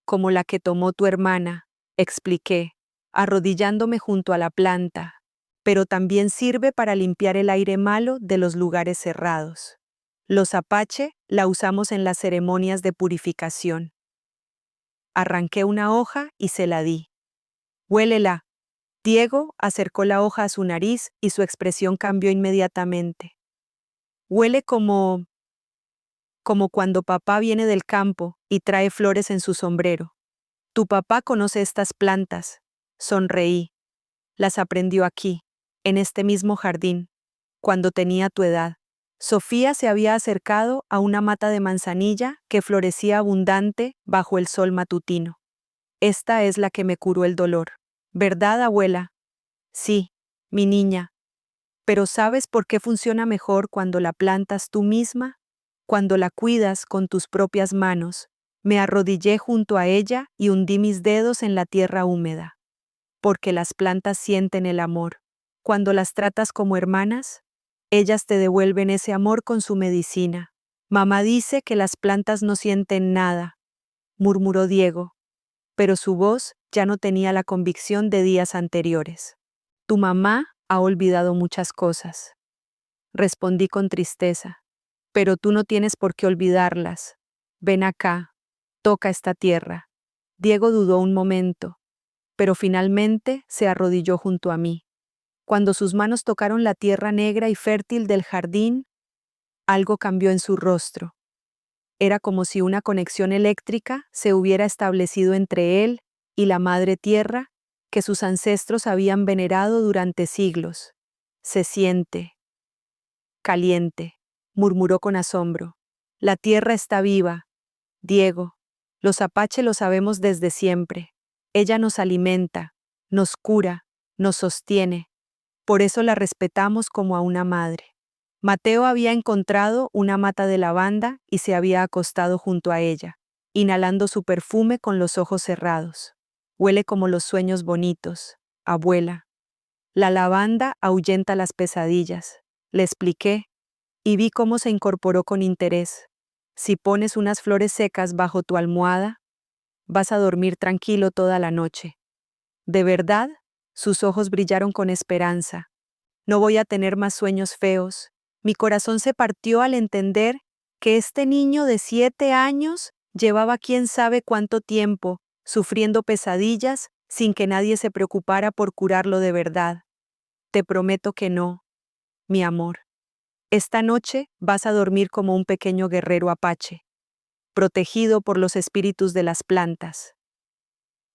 como la que tomó tu hermana, expliqué, arrodillándome junto a la planta, pero también sirve para limpiar el aire malo de los lugares cerrados. Los apache la usamos en las ceremonias de purificación. Arranqué una hoja y se la di. Huélela. Diego acercó la hoja a su nariz y su expresión cambió inmediatamente. Huele como cuando papá viene del campo y trae flores en su sombrero. Tu papá conoce estas plantas. Sonreí. Las aprendió aquí, en este mismo jardín, cuando tenía tu edad. Sofía se había acercado a una mata de manzanilla que florecía abundante bajo el sol matutino. Esta es la que me curó el dolor. ¿Verdad, abuela? Sí, mi niña. Pero ¿sabes por qué funciona mejor cuando la plantas tú misma? Cuando la cuidas con tus propias manos. Me arrodillé junto a ella y hundí mis dedos en la tierra húmeda. Porque las plantas sienten el amor. Cuando las tratas como hermanas, ellas te devuelven ese amor con su medicina. Mamá dice que las plantas no sienten nada, murmuró Diego, pero su voz ya no tenía la convicción de días anteriores. Tu mamá ha olvidado muchas cosas, respondí con tristeza, pero tú no tienes por qué olvidarlas. Ven acá, toca esta tierra. Diego dudó un momento, pero finalmente se arrodilló junto a mí. Cuando sus manos tocaron la tierra negra y fértil del jardín, algo cambió en su rostro. Era como si una conexión eléctrica se hubiera establecido entre él y la madre tierra que sus ancestros habían venerado durante siglos. Se siente caliente, murmuró con asombro. La tierra está viva. Diego, los apache lo sabemos desde siempre. Ella nos alimenta, nos cura, nos sostiene. Por eso la respetamos como a una madre. Mateo había encontrado una mata de lavanda y se había acostado junto a ella, inhalando su perfume con los ojos cerrados. Huele como los sueños bonitos, abuela. La lavanda ahuyenta las pesadillas, le expliqué, y vi cómo se incorporó con interés. Si pones unas flores secas bajo tu almohada, vas a dormir tranquilo toda la noche. ¿De verdad? Sus ojos brillaron con esperanza. No voy a tener más sueños feos. Mi corazón se partió al entender que este niño de 7 años llevaba quién sabe cuánto tiempo sufriendo pesadillas sin que nadie se preocupara por curarlo de verdad. Te prometo que no, mi amor. Esta noche vas a dormir como un pequeño guerrero apache, protegido por los espíritus de las plantas.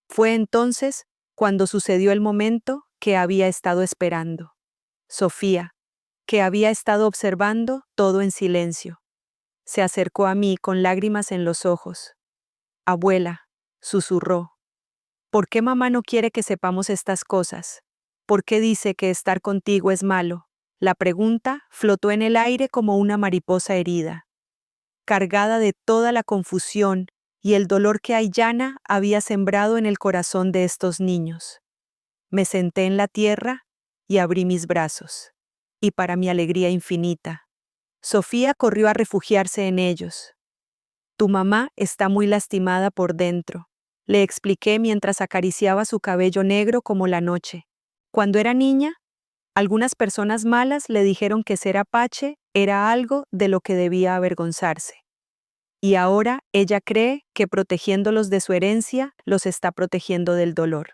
Fue entonces cuando sucedió el momento que había estado esperando. Sofía, que había estado observando todo en silencio, se acercó a mí con lágrimas en los ojos. Abuela, susurró, ¿por qué mamá no quiere que sepamos estas cosas? ¿Por qué dice que estar contigo es malo? La pregunta flotó en el aire como una mariposa herida. Cargada de toda la confusión y el dolor que Aiyana había sembrado en el corazón de estos niños. Me senté en la tierra y abrí mis brazos. Y para mi alegría infinita, Sofía corrió a refugiarse en ellos. Tu mamá está muy lastimada por dentro, le expliqué mientras acariciaba su cabello negro como la noche. Cuando era niña, algunas personas malas le dijeron que ser apache era algo de lo que debía avergonzarse. Y ahora ella cree que protegiéndolos de su herencia, los está protegiendo del dolor.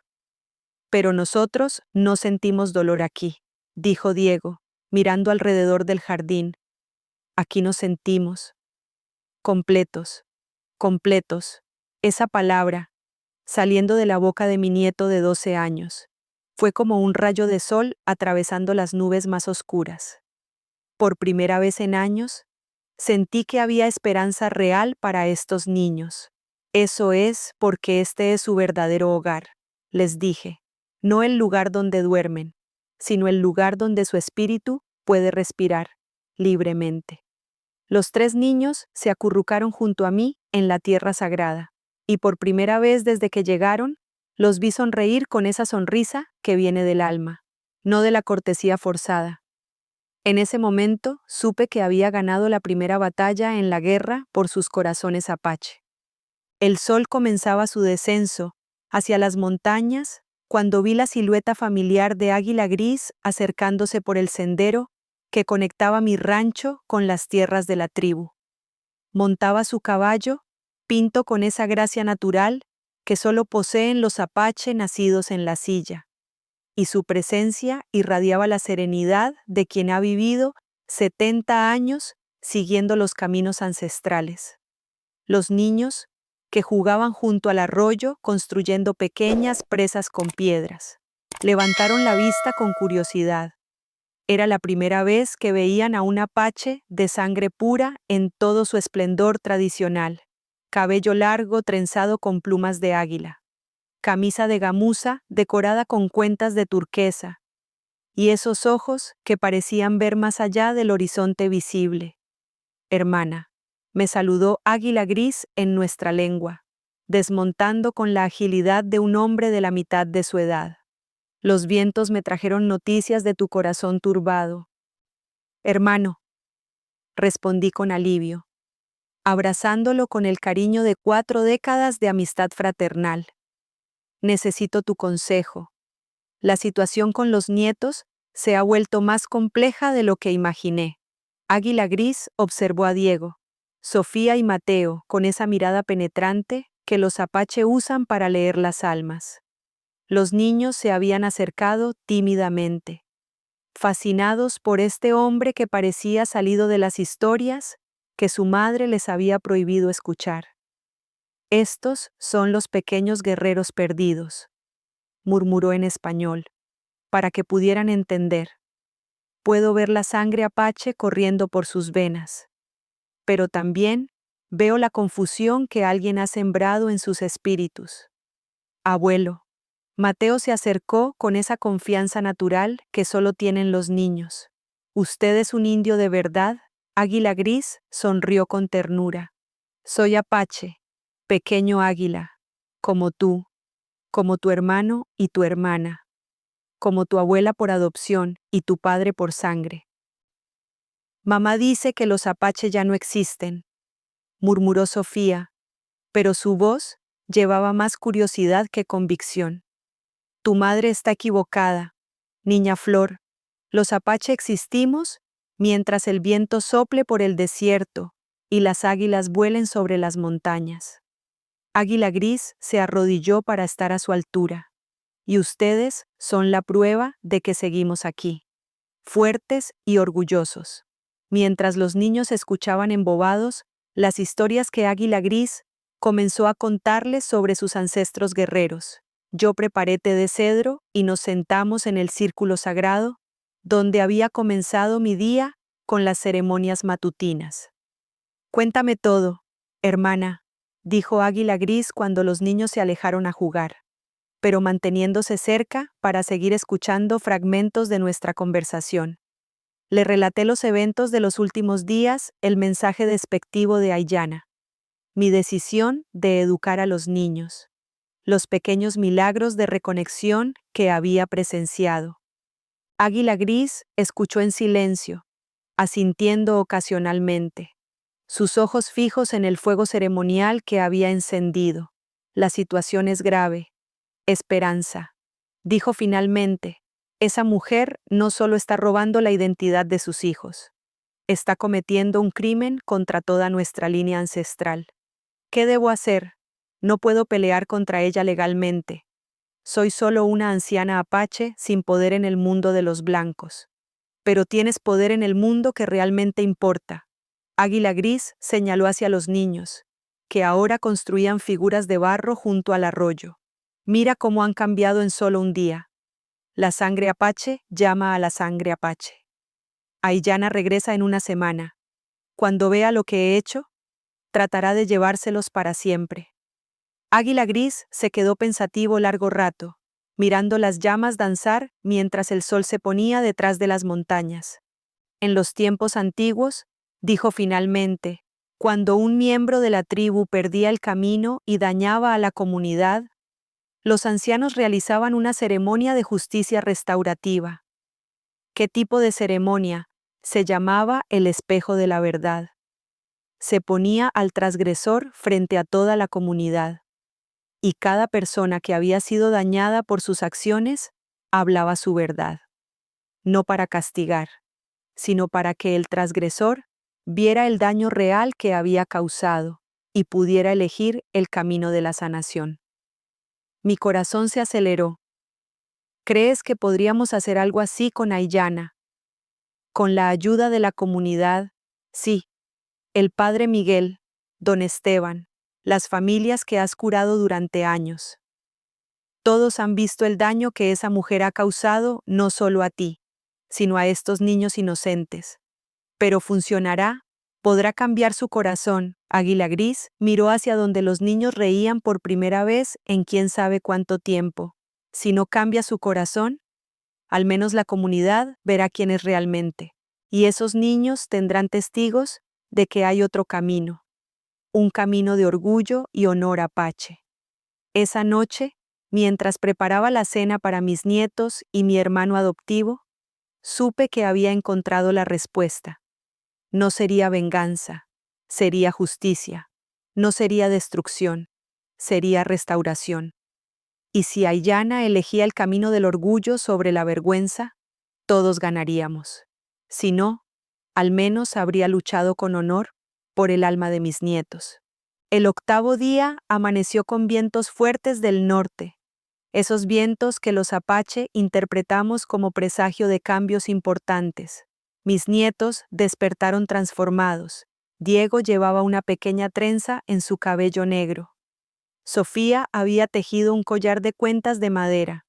Pero nosotros no sentimos dolor aquí, dijo Diego, mirando alrededor del jardín. Aquí nos sentimos completos, completos. Esa palabra, saliendo de la boca de mi nieto de 12 años, fue como un rayo de sol atravesando las nubes más oscuras. Por primera vez en años, sentí que había esperanza real para estos niños. Eso es porque este es su verdadero hogar, les dije, no el lugar donde duermen, sino el lugar donde su espíritu puede respirar libremente. Los 3 niños se acurrucaron junto a mí en la tierra sagrada, y por primera vez desde que llegaron, los vi sonreír con esa sonrisa que viene del alma, no de la cortesía forzada. En ese momento supe que había ganado la primera batalla en la guerra por sus corazones apache. El sol comenzaba su descenso hacia las montañas cuando vi la silueta familiar de Águila Gris acercándose por el sendero que conectaba mi rancho con las tierras de la tribu. Montaba su caballo, pinto con esa gracia natural que solo poseen los apache nacidos en la silla, y su presencia irradiaba la serenidad de quien ha vivido 70 años siguiendo los caminos ancestrales. Los niños, que jugaban junto al arroyo construyendo pequeñas presas con piedras, levantaron la vista con curiosidad. Era la primera vez que veían a un apache de sangre pura en todo su esplendor tradicional, cabello largo trenzado con plumas de águila, camisa de gamuza decorada con cuentas de turquesa, y esos ojos que parecían ver más allá del horizonte visible. Hermana, me saludó Águila Gris en nuestra lengua, desmontando con la agilidad de un hombre de la mitad de su edad. Los vientos me trajeron noticias de tu corazón turbado. Hermano, respondí con alivio, abrazándolo con el cariño de 4 décadas de amistad fraternal. Necesito tu consejo. La situación con los nietos se ha vuelto más compleja de lo que imaginé. Águila Gris observó a Diego, Sofía y Mateo con esa mirada penetrante que los apache usan para leer las almas. Los niños se habían acercado tímidamente, fascinados por este hombre que parecía salido de las historias que su madre les había prohibido escuchar. Estos son los pequeños guerreros perdidos, murmuró en español, para que pudieran entender. Puedo ver la sangre apache corriendo por sus venas, pero también veo la confusión que alguien ha sembrado en sus espíritus. Abuelo, Mateo se acercó con esa confianza natural que solo tienen los niños. ¿Usted es un indio de verdad? Águila Gris sonrió con ternura. Soy Apache, pequeño águila, como tú, como tu hermano y tu hermana, como tu abuela por adopción y tu padre por sangre. Mamá dice que los Apache ya no existen, murmuró Sofía, pero su voz llevaba más curiosidad que convicción. Tu madre está equivocada, niña Flor. Los Apache existimos mientras el viento sople por el desierto y las águilas vuelen sobre las montañas. Águila Gris se arrodilló para estar a su altura, y ustedes son la prueba de que seguimos aquí, fuertes y orgullosos. Mientras los niños escuchaban embobados las historias que Águila Gris comenzó a contarles sobre sus ancestros guerreros, yo preparé té de cedro y nos sentamos en el círculo sagrado, donde había comenzado mi día con las ceremonias matutinas. Cuéntame todo, hermana, dijo Águila Gris cuando los niños se alejaron a jugar, pero manteniéndose cerca para seguir escuchando fragmentos de nuestra conversación. Le relaté los eventos de los últimos días, el mensaje despectivo de Aiyana, mi decisión de educar a los niños, los pequeños milagros de reconexión que había presenciado. Águila Gris escuchó en silencio, asintiendo ocasionalmente, sus ojos fijos en el fuego ceremonial que había encendido. La situación es grave. Esperanza, dijo finalmente. Esa mujer no solo está robando la identidad de sus hijos, está cometiendo un crimen contra toda nuestra línea ancestral. ¿Qué debo hacer? No puedo pelear contra ella legalmente. Soy solo una anciana apache sin poder en el mundo de los blancos. Pero tienes poder en el mundo que realmente importa. Águila Gris señaló hacia los niños, que ahora construían figuras de barro junto al arroyo. Mira cómo han cambiado en solo un día. La sangre apache llama a la sangre apache. Aiyana regresa en una semana. Cuando vea lo que he hecho, tratará de llevárselos para siempre. Águila Gris se quedó pensativo largo rato, mirando las llamas danzar mientras el sol se ponía detrás de las montañas. En los tiempos antiguos, dijo finalmente, cuando un miembro de la tribu perdía el camino y dañaba a la comunidad, los ancianos realizaban una ceremonia de justicia restaurativa. ¿Qué tipo de ceremonia? Se llamaba el espejo de la verdad. Se ponía al transgresor frente a toda la comunidad, y cada persona que había sido dañada por sus acciones hablaba su verdad, no para castigar, sino para que el transgresor viera el daño real que había causado y pudiera elegir el camino de la sanación. Mi corazón se aceleró. ¿Crees que podríamos hacer algo así con Aiyana? Con la ayuda de la comunidad, sí. El padre Miguel, don Esteban, las familias que has curado durante años. Todos han visto el daño que esa mujer ha causado no solo a ti, sino a estos niños inocentes. Pero funcionará, podrá cambiar su corazón. Águila Gris miró hacia donde los niños reían por primera vez en quién sabe cuánto tiempo. Si no cambia su corazón, al menos la comunidad verá quién es realmente. Y esos niños tendrán testigos de que hay otro camino. Un camino de orgullo y honor apache. Esa noche, mientras preparaba la cena para mis nietos y mi hermano adoptivo, supe que había encontrado la respuesta. No sería venganza, sería justicia. No sería destrucción, sería restauración. Y si Aiyana elegía el camino del orgullo sobre la vergüenza, todos ganaríamos. Si no, al menos habría luchado con honor por el alma de mis nietos. El octavo día amaneció con vientos fuertes del norte, esos vientos que los apache interpretamos como presagio de cambios importantes. Mis nietos despertaron transformados. Diego llevaba una pequeña trenza en su cabello negro. Sofía había tejido un collar de cuentas de madera,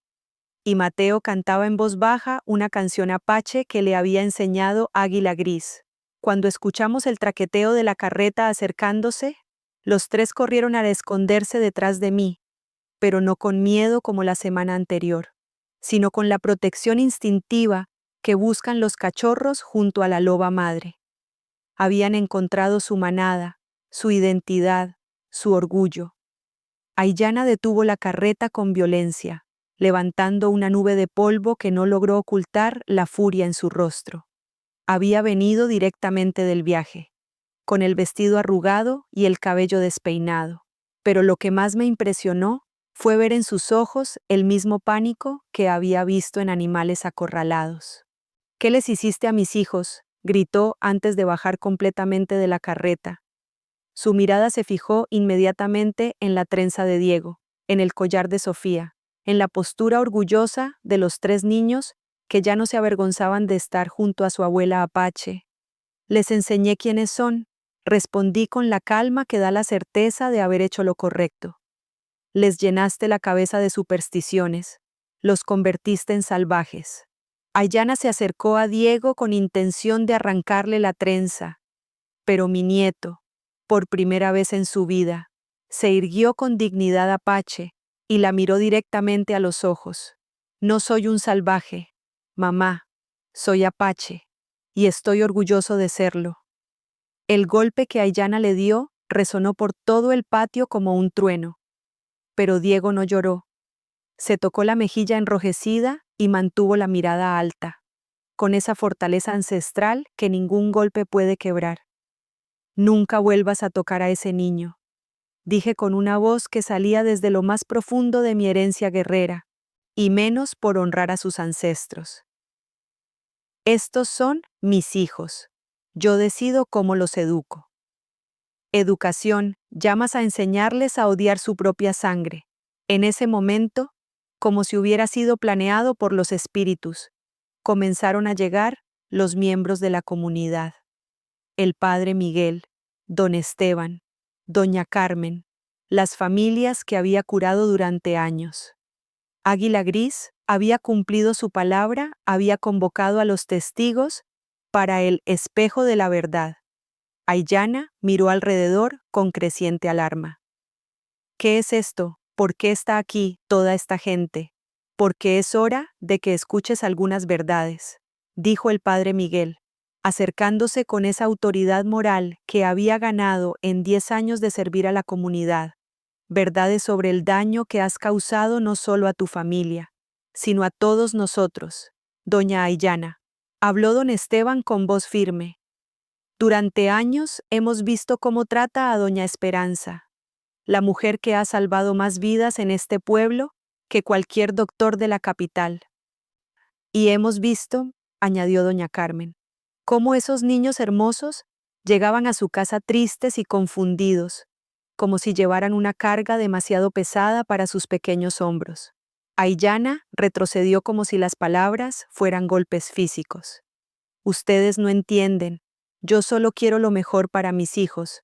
y Mateo cantaba en voz baja una canción apache que le había enseñado Águila Gris. Cuando escuchamos el traqueteo de la carreta acercándose, los tres corrieron a esconderse detrás de mí, pero no con miedo como la semana anterior, sino con la protección instintiva que buscan los cachorros junto a la loba madre. Habían encontrado su manada, su identidad, su orgullo. Aiyana detuvo la carreta con violencia, levantando una nube de polvo que no logró ocultar la furia en su rostro. Había venido directamente del viaje, con el vestido arrugado y el cabello despeinado, pero lo que más me impresionó fue ver en sus ojos el mismo pánico que había visto en animales acorralados. «¿Qué les hiciste a mis hijos?», gritó antes de bajar completamente de la carreta. Su mirada se fijó inmediatamente en la trenza de Diego, en el collar de Sofía, en la postura orgullosa de los tres niños que ya no se avergonzaban de estar junto a su abuela Apache. «Les enseñé quiénes son», respondí con la calma que da la certeza de haber hecho lo correcto. «Les llenaste la cabeza de supersticiones, los convertiste en salvajes». Aiyana se acercó a Diego con intención de arrancarle la trenza, pero mi nieto, por primera vez en su vida, se irguió con dignidad apache y la miró directamente a los ojos. «No soy un salvaje, mamá, soy apache, y estoy orgulloso de serlo». El golpe que Aiyana le dio resonó por todo el patio como un trueno. Pero Diego no lloró. Se tocó la mejilla enrojecida y mantuvo la mirada alta, con esa fortaleza ancestral que ningún golpe puede quebrar. «Nunca vuelvas a tocar a ese niño», dije con una voz que salía desde lo más profundo de mi herencia guerrera, y menos por honrar a sus ancestros. «Estos son mis hijos. Yo decido cómo los educo». Educación, llamas a enseñarles a odiar su propia sangre. En ese momento, como si hubiera sido planeado por los espíritus, comenzaron a llegar los miembros de la comunidad. El padre Miguel, don Esteban, doña Carmen, las familias que había curado durante años. Águila Gris había cumplido su palabra, había convocado a los testigos para el espejo de la verdad. Aiyana miró alrededor con creciente alarma. «¿Qué es esto? ¿Por qué está aquí toda esta gente? Porque es hora de que escuches algunas verdades», dijo el padre Miguel, acercándose con esa autoridad moral que había ganado en 10 años de servir a la comunidad. «Verdades sobre el daño que has causado no solo a tu familia, sino a todos nosotros, doña Aiyana», habló don Esteban con voz firme. «Durante años hemos visto cómo trata a doña Esperanza, la mujer que ha salvado más vidas en este pueblo que cualquier doctor de la capital. Y hemos visto», añadió doña Carmen, «cómo esos niños hermosos llegaban a su casa tristes y confundidos, como si llevaran una carga demasiado pesada para sus pequeños hombros». Aiyana retrocedió como si las palabras fueran golpes físicos. «Ustedes no entienden. Yo solo quiero lo mejor para mis hijos.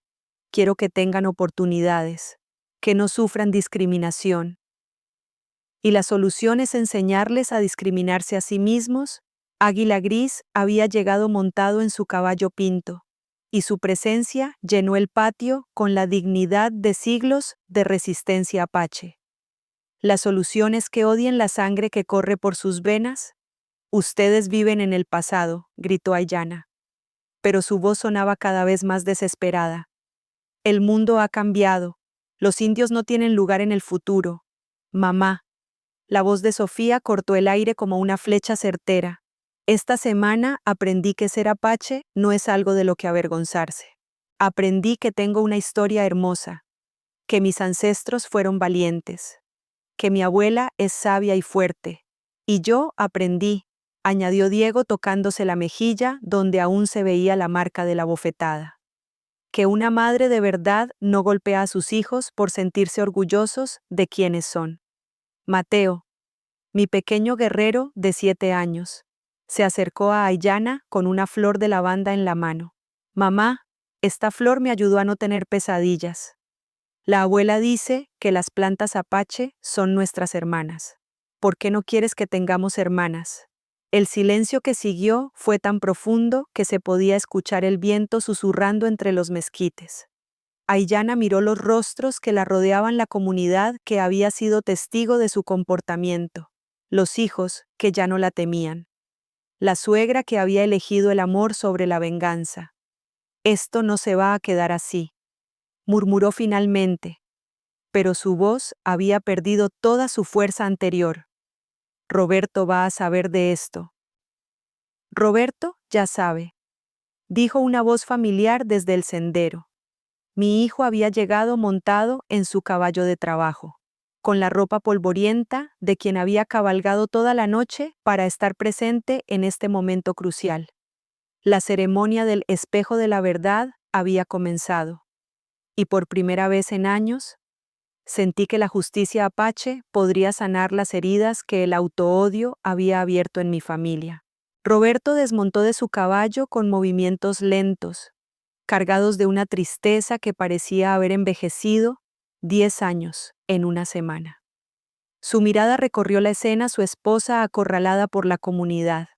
Quiero que tengan oportunidades, que no sufran discriminación. Y la solución es enseñarles a discriminarse a sí mismos». Águila Gris había llegado montado en su caballo pinto, y su presencia llenó el patio con la dignidad de siglos de resistencia apache. «La solución es que odien la sangre que corre por sus venas». «Ustedes viven en el pasado», gritó Aiyana, pero su voz sonaba cada vez más desesperada. «El mundo ha cambiado. Los indios no tienen lugar en el futuro. Mamá». La voz de Sofía cortó el aire como una flecha certera. «Esta semana aprendí que ser apache no es algo de lo que avergonzarse. Aprendí que tengo una historia hermosa, que mis ancestros fueron valientes, que mi abuela es sabia y fuerte. Y yo aprendí», añadió Diego tocándose la mejilla donde aún se veía la marca de la bofetada, «que una madre de verdad no golpea a sus hijos por sentirse orgullosos de quienes son». Mateo, mi pequeño guerrero de 7 años, se acercó a Aiyana con una flor de lavanda en la mano. «Mamá, esta flor me ayudó a no tener pesadillas. La abuela dice que las plantas apache son nuestras hermanas. ¿por qué no quieres que tengamos hermanas? El silencio que siguió fue tan profundo que se podía escuchar el viento susurrando entre los mezquites. Aiyana miró los rostros que la rodeaban, la comunidad que había sido testigo de su comportamiento, los hijos que ya no la temían, la suegra que había elegido el amor sobre la venganza. Esto no se va a quedar así, murmuró finalmente, pero su voz había perdido toda su fuerza anterior. Roberto va a saber de esto. Roberto ya sabe, dijo una voz familiar desde el sendero. Mi hijo había llegado montado en su caballo de trabajo, con la ropa polvorienta de quien había cabalgado toda la noche para estar presente en este momento crucial. La ceremonia del espejo de la verdad había comenzado, y por primera vez en años, sentí que la justicia apache podría sanar las heridas que el autoodio había abierto en mi familia. Roberto desmontó de su caballo con movimientos lentos, cargados de una tristeza que parecía haber envejecido 10 años en una semana. Su mirada recorrió la escena, su esposa acorralada por la comunidad,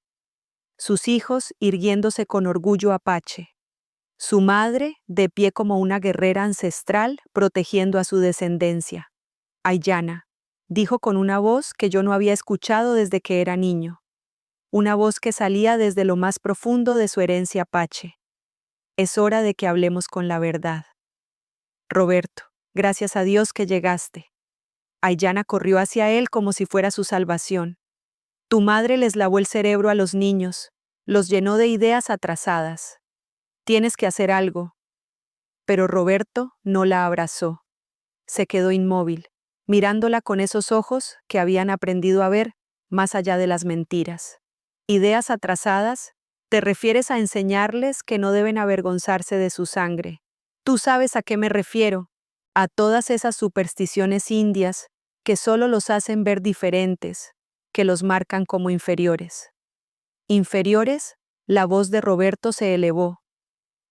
sus hijos irguiéndose con orgullo apache, su madre de pie como una guerrera ancestral protegiendo a su descendencia. Aiyana, dijo con una voz que yo no había escuchado desde que era niño, una voz que salía desde lo más profundo de su herencia apache. Es hora de que hablemos con la verdad. Roberto, gracias a Dios que llegaste. Aiyana corrió hacia él como si fuera su salvación. Tu madre les lavó el cerebro a los niños, los llenó de ideas atrasadas. Tienes que hacer algo. Pero Roberto no la abrazó. Se quedó inmóvil, mirándola con esos ojos que habían aprendido a ver más allá de las mentiras. Ideas atrasadas, te refieres a enseñarles que no deben avergonzarse de su sangre. Tú sabes a qué me refiero, a todas esas supersticiones indias que solo los hacen ver diferentes, que los marcan como inferiores. ¿Inferiores? La voz de Roberto se elevó,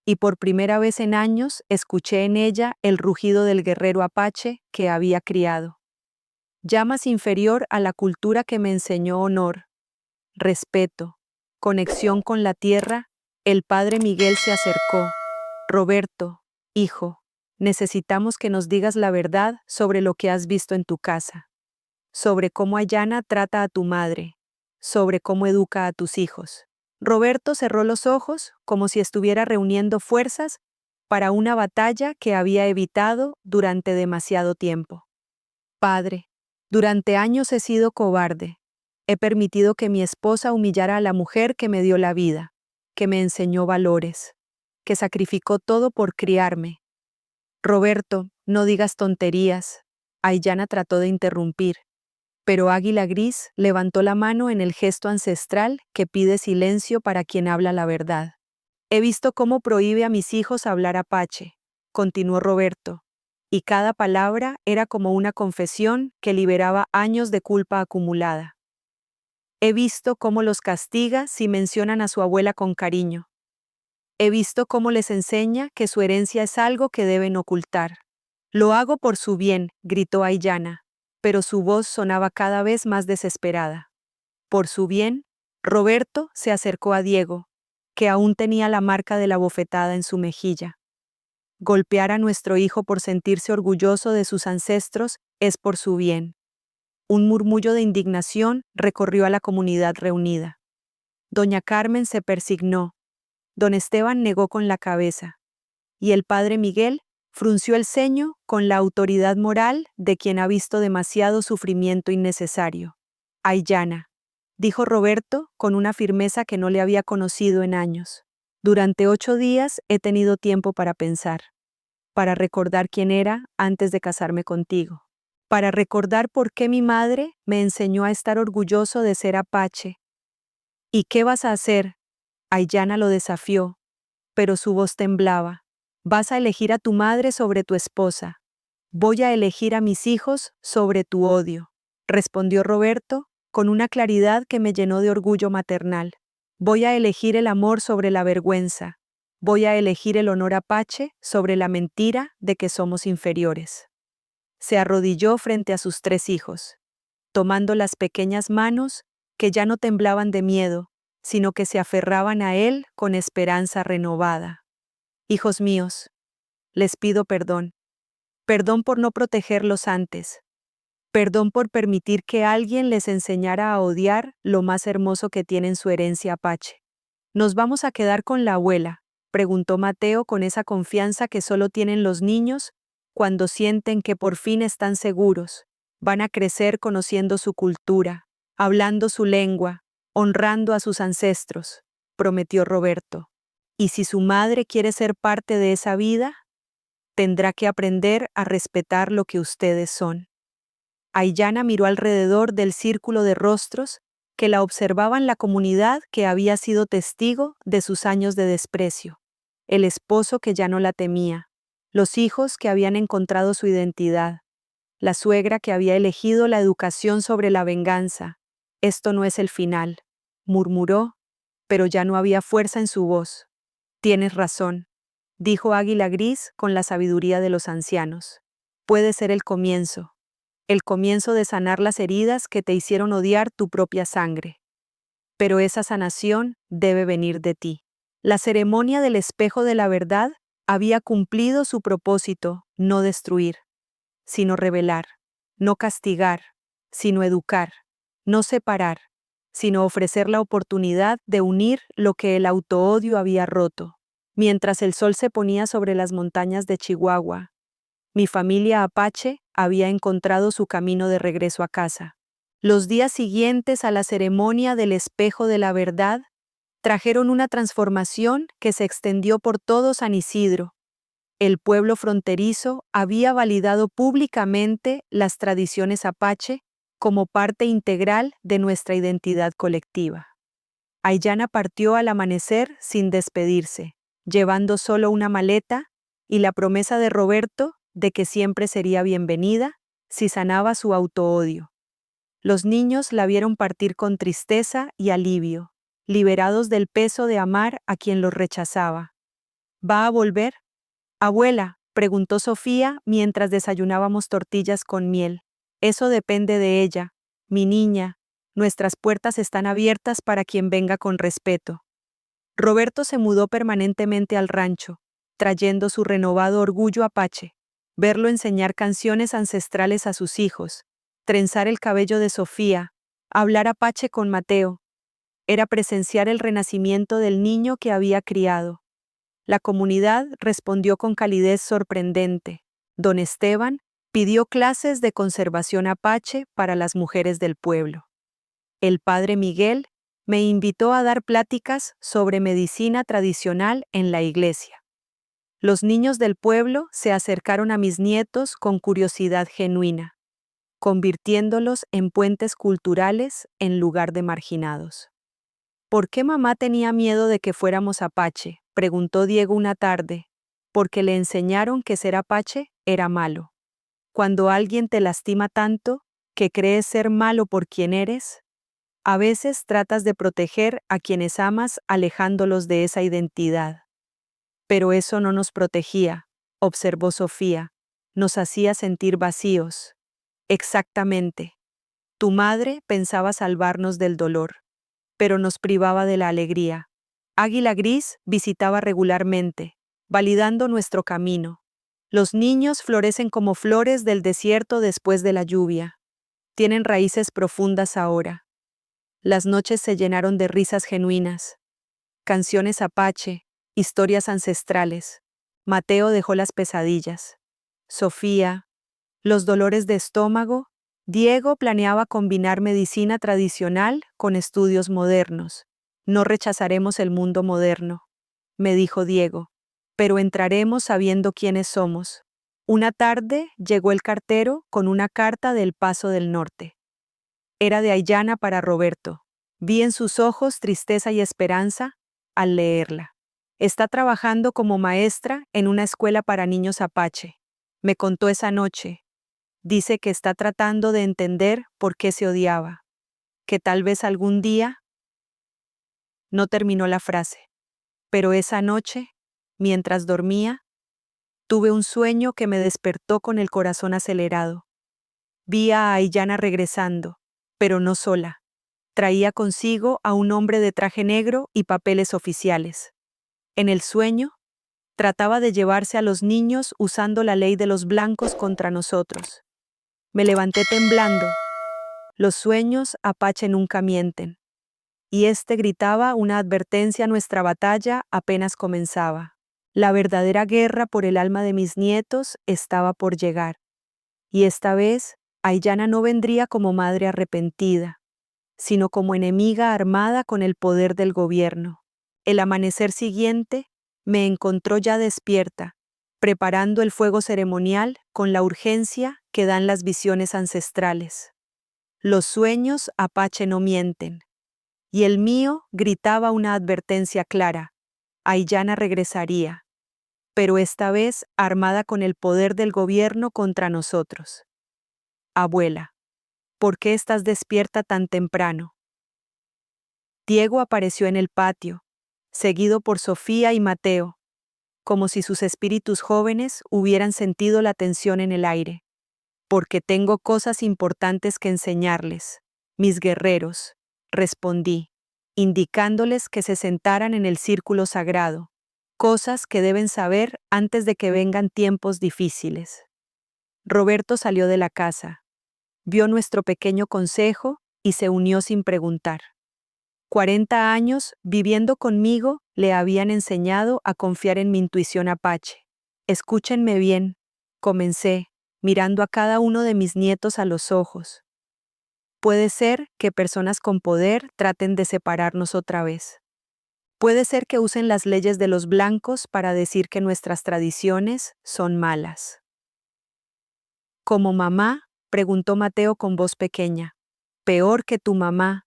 y por primera vez en años escuché en ella el rugido del guerrero apache que había criado. Llamas inferior a la cultura que me enseñó honor, respeto, conexión con la tierra. El padre Miguel se acercó. Roberto, hijo, necesitamos que nos digas la verdad sobre lo que has visto en tu casa, sobre cómo Aiyana trata a tu madre, sobre cómo educa a tus hijos. Roberto cerró los ojos como si estuviera reuniendo fuerzas para una batalla que había evitado durante demasiado tiempo. Padre, durante años he sido cobarde. He permitido que mi esposa humillara a la mujer que me dio la vida, que me enseñó valores, que sacrificó todo por criarme. Roberto, no digas tonterías. Aiyana trató de interrumpir, pero Águila Gris levantó la mano en el gesto ancestral que pide silencio para quien habla la verdad. He visto cómo prohíbe a mis hijos hablar apache, continuó Roberto, y cada palabra era como una confesión que liberaba años de culpa acumulada. He visto cómo los castiga si mencionan a su abuela con cariño. He visto cómo les enseña que su herencia es algo que deben ocultar. Lo hago por su bien, gritó Aiyana, pero su voz sonaba cada vez más desesperada. Por su bien, Roberto se acercó a Diego, que aún tenía la marca de la bofetada en su mejilla. Golpear a nuestro hijo por sentirse orgulloso de sus ancestros es por su bien. Un murmullo de indignación recorrió a la comunidad reunida. Doña Carmen se persignó. Don Esteban negó con la cabeza. Y el padre Miguel frunció el ceño con la autoridad moral de quien ha visto demasiado sufrimiento innecesario. Aiyana, dijo Roberto con una firmeza que no le había conocido en años. Durante 8 días he tenido tiempo para pensar, para recordar quién era antes de casarme contigo, para recordar por qué mi madre me enseñó a estar orgulloso de ser apache. ¿Y qué vas a hacer? Aiyana lo desafió, pero su voz temblaba. Vas a elegir a tu madre sobre tu esposa. Voy a elegir a mis hijos sobre tu odio, respondió Roberto con una claridad que me llenó de orgullo maternal. Voy a elegir el amor sobre la vergüenza. Voy a elegir el honor apache sobre la mentira de que somos inferiores. Se arrodilló frente a sus 3 hijos. tomando las pequeñas manos que ya no temblaban de miedo, sino que se aferraban a él con esperanza renovada. Hijos míos, les pido perdón. Perdón por no protegerlos antes. Perdón por permitir que alguien les enseñara a odiar lo más hermoso que tiene en su herencia apache. ¿Nos vamos a quedar con la abuela?, preguntó Mateo con esa confianza que solo tienen los niños cuando sienten que por fin están seguros. Van a crecer conociendo su cultura, hablando su lengua, honrando a sus ancestros, prometió Roberto. Y si su madre quiere ser parte de esa vida, tendrá que aprender a respetar lo que ustedes son. Aiyana miró alrededor del círculo de rostros que la observaban la comunidad que había sido testigo de sus años de desprecio, el esposo que ya no la temía, los hijos que habían encontrado su identidad, la suegra que había elegido la educación sobre la venganza. Esto no es el final, murmuró, pero ya no había fuerza en su voz. Tienes razón, dijo Águila Gris con la sabiduría de los ancianos. Puede ser el comienzo de sanar las heridas que te hicieron odiar tu propia sangre. Pero esa sanación debe venir de ti. La ceremonia del espejo de la verdad había cumplido su propósito, no destruir, sino revelar, no castigar, sino educar, no separar, sino ofrecer la oportunidad de unir lo que el autoodio había roto. Mientras el sol se ponía sobre las montañas de Chihuahua, mi familia apache había encontrado su camino de regreso a casa. Los días siguientes a la ceremonia del espejo de la verdad trajeron una transformación que se extendió por todo San Isidro. El pueblo fronterizo había validado públicamente las tradiciones apache como parte integral de nuestra identidad colectiva. Aiyana partió al amanecer sin despedirse, llevando solo una maleta y la promesa de Roberto de que siempre sería bienvenida si sanaba su autoodio. Los niños la vieron partir con tristeza y alivio, liberados del peso de amar a quien los rechazaba. ¿Va a volver? Abuela, preguntó Sofía mientras desayunábamos tortillas con miel. Eso depende de ella, mi niña. Nuestras puertas están abiertas para quien venga con respeto. Roberto se mudó permanentemente al rancho, trayendo su renovado orgullo apache. Verlo enseñar canciones ancestrales a sus hijos, trenzar el cabello de Sofía, hablar apache con Mateo, era presenciar el renacimiento del niño que había criado. La comunidad respondió con calidez sorprendente. Don Esteban pidió clases de conservación apache para las mujeres del pueblo. El padre Miguel me invitó a dar pláticas sobre medicina tradicional en la iglesia. Los niños del pueblo se acercaron a mis nietos con curiosidad genuina, convirtiéndolos en puentes culturales en lugar de marginados. ¿Por qué mamá tenía miedo de que fuéramos apache?, preguntó Diego una tarde. Porque le enseñaron que ser apache era malo. Cuando alguien te lastima tanto que crees ser malo por quien eres, a veces tratas de proteger a quienes amas alejándolos de esa identidad. Pero eso no nos protegía, observó Sofía, nos hacía sentir vacíos. Exactamente. Tu madre pensaba salvarnos del dolor, pero nos privaba de la alegría. Águila Gris visitaba regularmente, validando nuestro camino. Los niños florecen como flores del desierto después de la lluvia. Tienen raíces profundas ahora. Las noches se llenaron de risas genuinas, canciones apache, historias ancestrales. Mateo dejó las pesadillas. Sofía, los dolores de estómago. Diego planeaba combinar medicina tradicional con estudios modernos. No rechazaremos el mundo moderno, me dijo Diego, pero entraremos sabiendo quiénes somos. Una tarde llegó el cartero con una carta del Paso del Norte. Era de Aiyana para Roberto. Vi en sus ojos tristeza y esperanza al leerla. Está trabajando como maestra en una escuela para niños apache. Me contó esa noche. Dice que está tratando de entender por qué se odiaba. Que tal vez algún día... No terminó la frase. Pero esa noche, mientras dormía, tuve un sueño que me despertó con el corazón acelerado. Vi a Aiyana regresando, pero no sola. Traía consigo a un hombre de traje negro y papeles oficiales. En el sueño, trataba de llevarse a los niños usando la ley de los blancos contra nosotros. Me levanté temblando. Los sueños Apache nunca mienten. Y gritaba una advertencia: nuestra batalla apenas comenzaba. La verdadera guerra por el alma de mis nietos estaba por llegar. Y esta vez, Aiyana no vendría como madre arrepentida, sino como enemiga armada con el poder del gobierno. El amanecer siguiente me encontró ya despierta, preparando el fuego ceremonial con la urgencia que dan las visiones ancestrales. Los sueños Apache no mienten. Y el mío gritaba una advertencia clara: Aiyana regresaría, pero esta vez armada con el poder del gobierno contra nosotros. Abuela, ¿por qué estás despierta tan temprano? Diego apareció en el patio, seguido por Sofía y Mateo, como si sus espíritus jóvenes hubieran sentido la tensión en el aire. Porque tengo cosas importantes que enseñarles, mis guerreros, respondí, indicándoles que se sentaran en el círculo sagrado, cosas que deben saber antes de que vengan tiempos difíciles. Roberto salió de la casa, vio nuestro pequeño consejo y se unió sin preguntar. 40 años viviendo conmigo le habían enseñado a confiar en mi intuición Apache. Escúchenme bien, comencé, mirando a cada uno de mis nietos a los ojos. Puede ser que personas con poder traten de separarnos otra vez. Puede ser que usen las leyes de los blancos para decir que nuestras tradiciones son malas. ¿Como mamá?, preguntó Mateo con voz pequeña. Peor que tu mamá.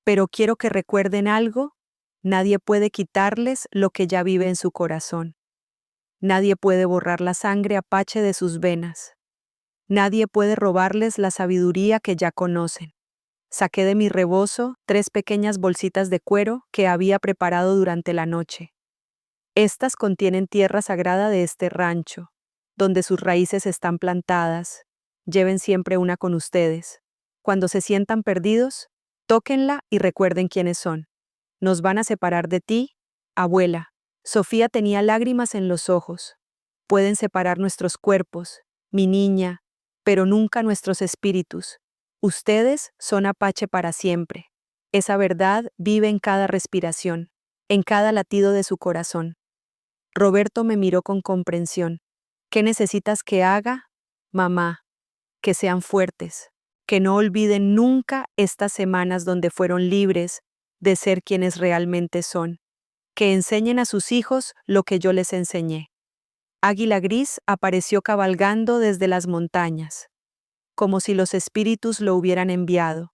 Pero quiero que recuerden algo: nadie puede quitarles lo que ya vive en su corazón. Nadie puede borrar la sangre Apache de sus venas. Nadie puede robarles la sabiduría que ya conocen. Saqué de mi rebozo 3 pequeñas bolsitas de cuero que había preparado durante la noche. Estas contienen tierra sagrada de este rancho, donde sus raíces están plantadas. Lleven siempre una con ustedes. Cuando se sientan perdidos, tóquenla y recuerden quiénes son. Nos van a separar de ti, abuela. Sofía tenía lágrimas en los ojos. Pueden separar nuestros cuerpos, mi niña, pero nunca nuestros espíritus. Ustedes son Apache para siempre. Esa verdad vive en cada respiración, en cada latido de su corazón. Roberto me miró con comprensión. ¿Qué necesitas que haga, mamá? Que sean fuertes, que no olviden nunca estas semanas donde fueron libres de ser quienes realmente son, que enseñen a sus hijos lo que yo les enseñé. Águila Gris apareció cabalgando desde las montañas, como si los espíritus lo hubieran enviado.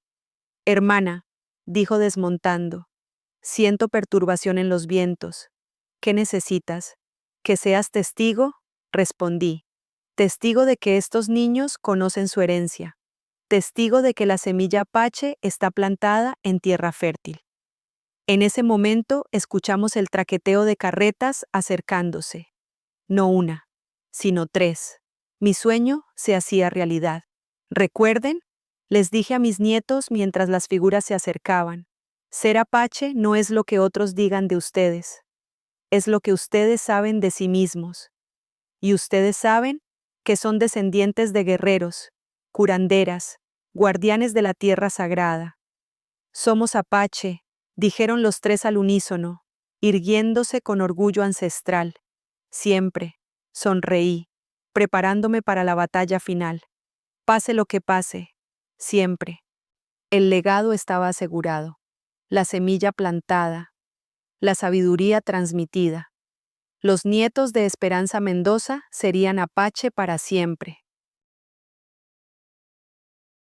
Hermana, dijo desmontando, siento perturbación en los vientos. ¿Qué necesitas? ¿Que seas testigo? Respondí. Testigo de que estos niños conocen su herencia. Testigo de que la semilla Apache está plantada en tierra fértil. En ese momento escuchamos el traqueteo de carretas acercándose. No una, sino 3. Mi sueño se hacía realidad. ¿Recuerden? Les dije a mis nietos mientras las figuras se acercaban. Ser Apache no es lo que otros digan de ustedes. Es lo que ustedes saben de sí mismos. Y ustedes saben que son descendientes de guerreros, curanderas, guardianes de la tierra sagrada. Somos Apache, dijeron los 3 al unísono, irguiéndose con orgullo ancestral. Siempre, sonreí, preparándome para la batalla final. Pase lo que pase, siempre. El legado estaba asegurado, la semilla plantada, la sabiduría transmitida. Los nietos de Esperanza Mendoza serían Apache para siempre.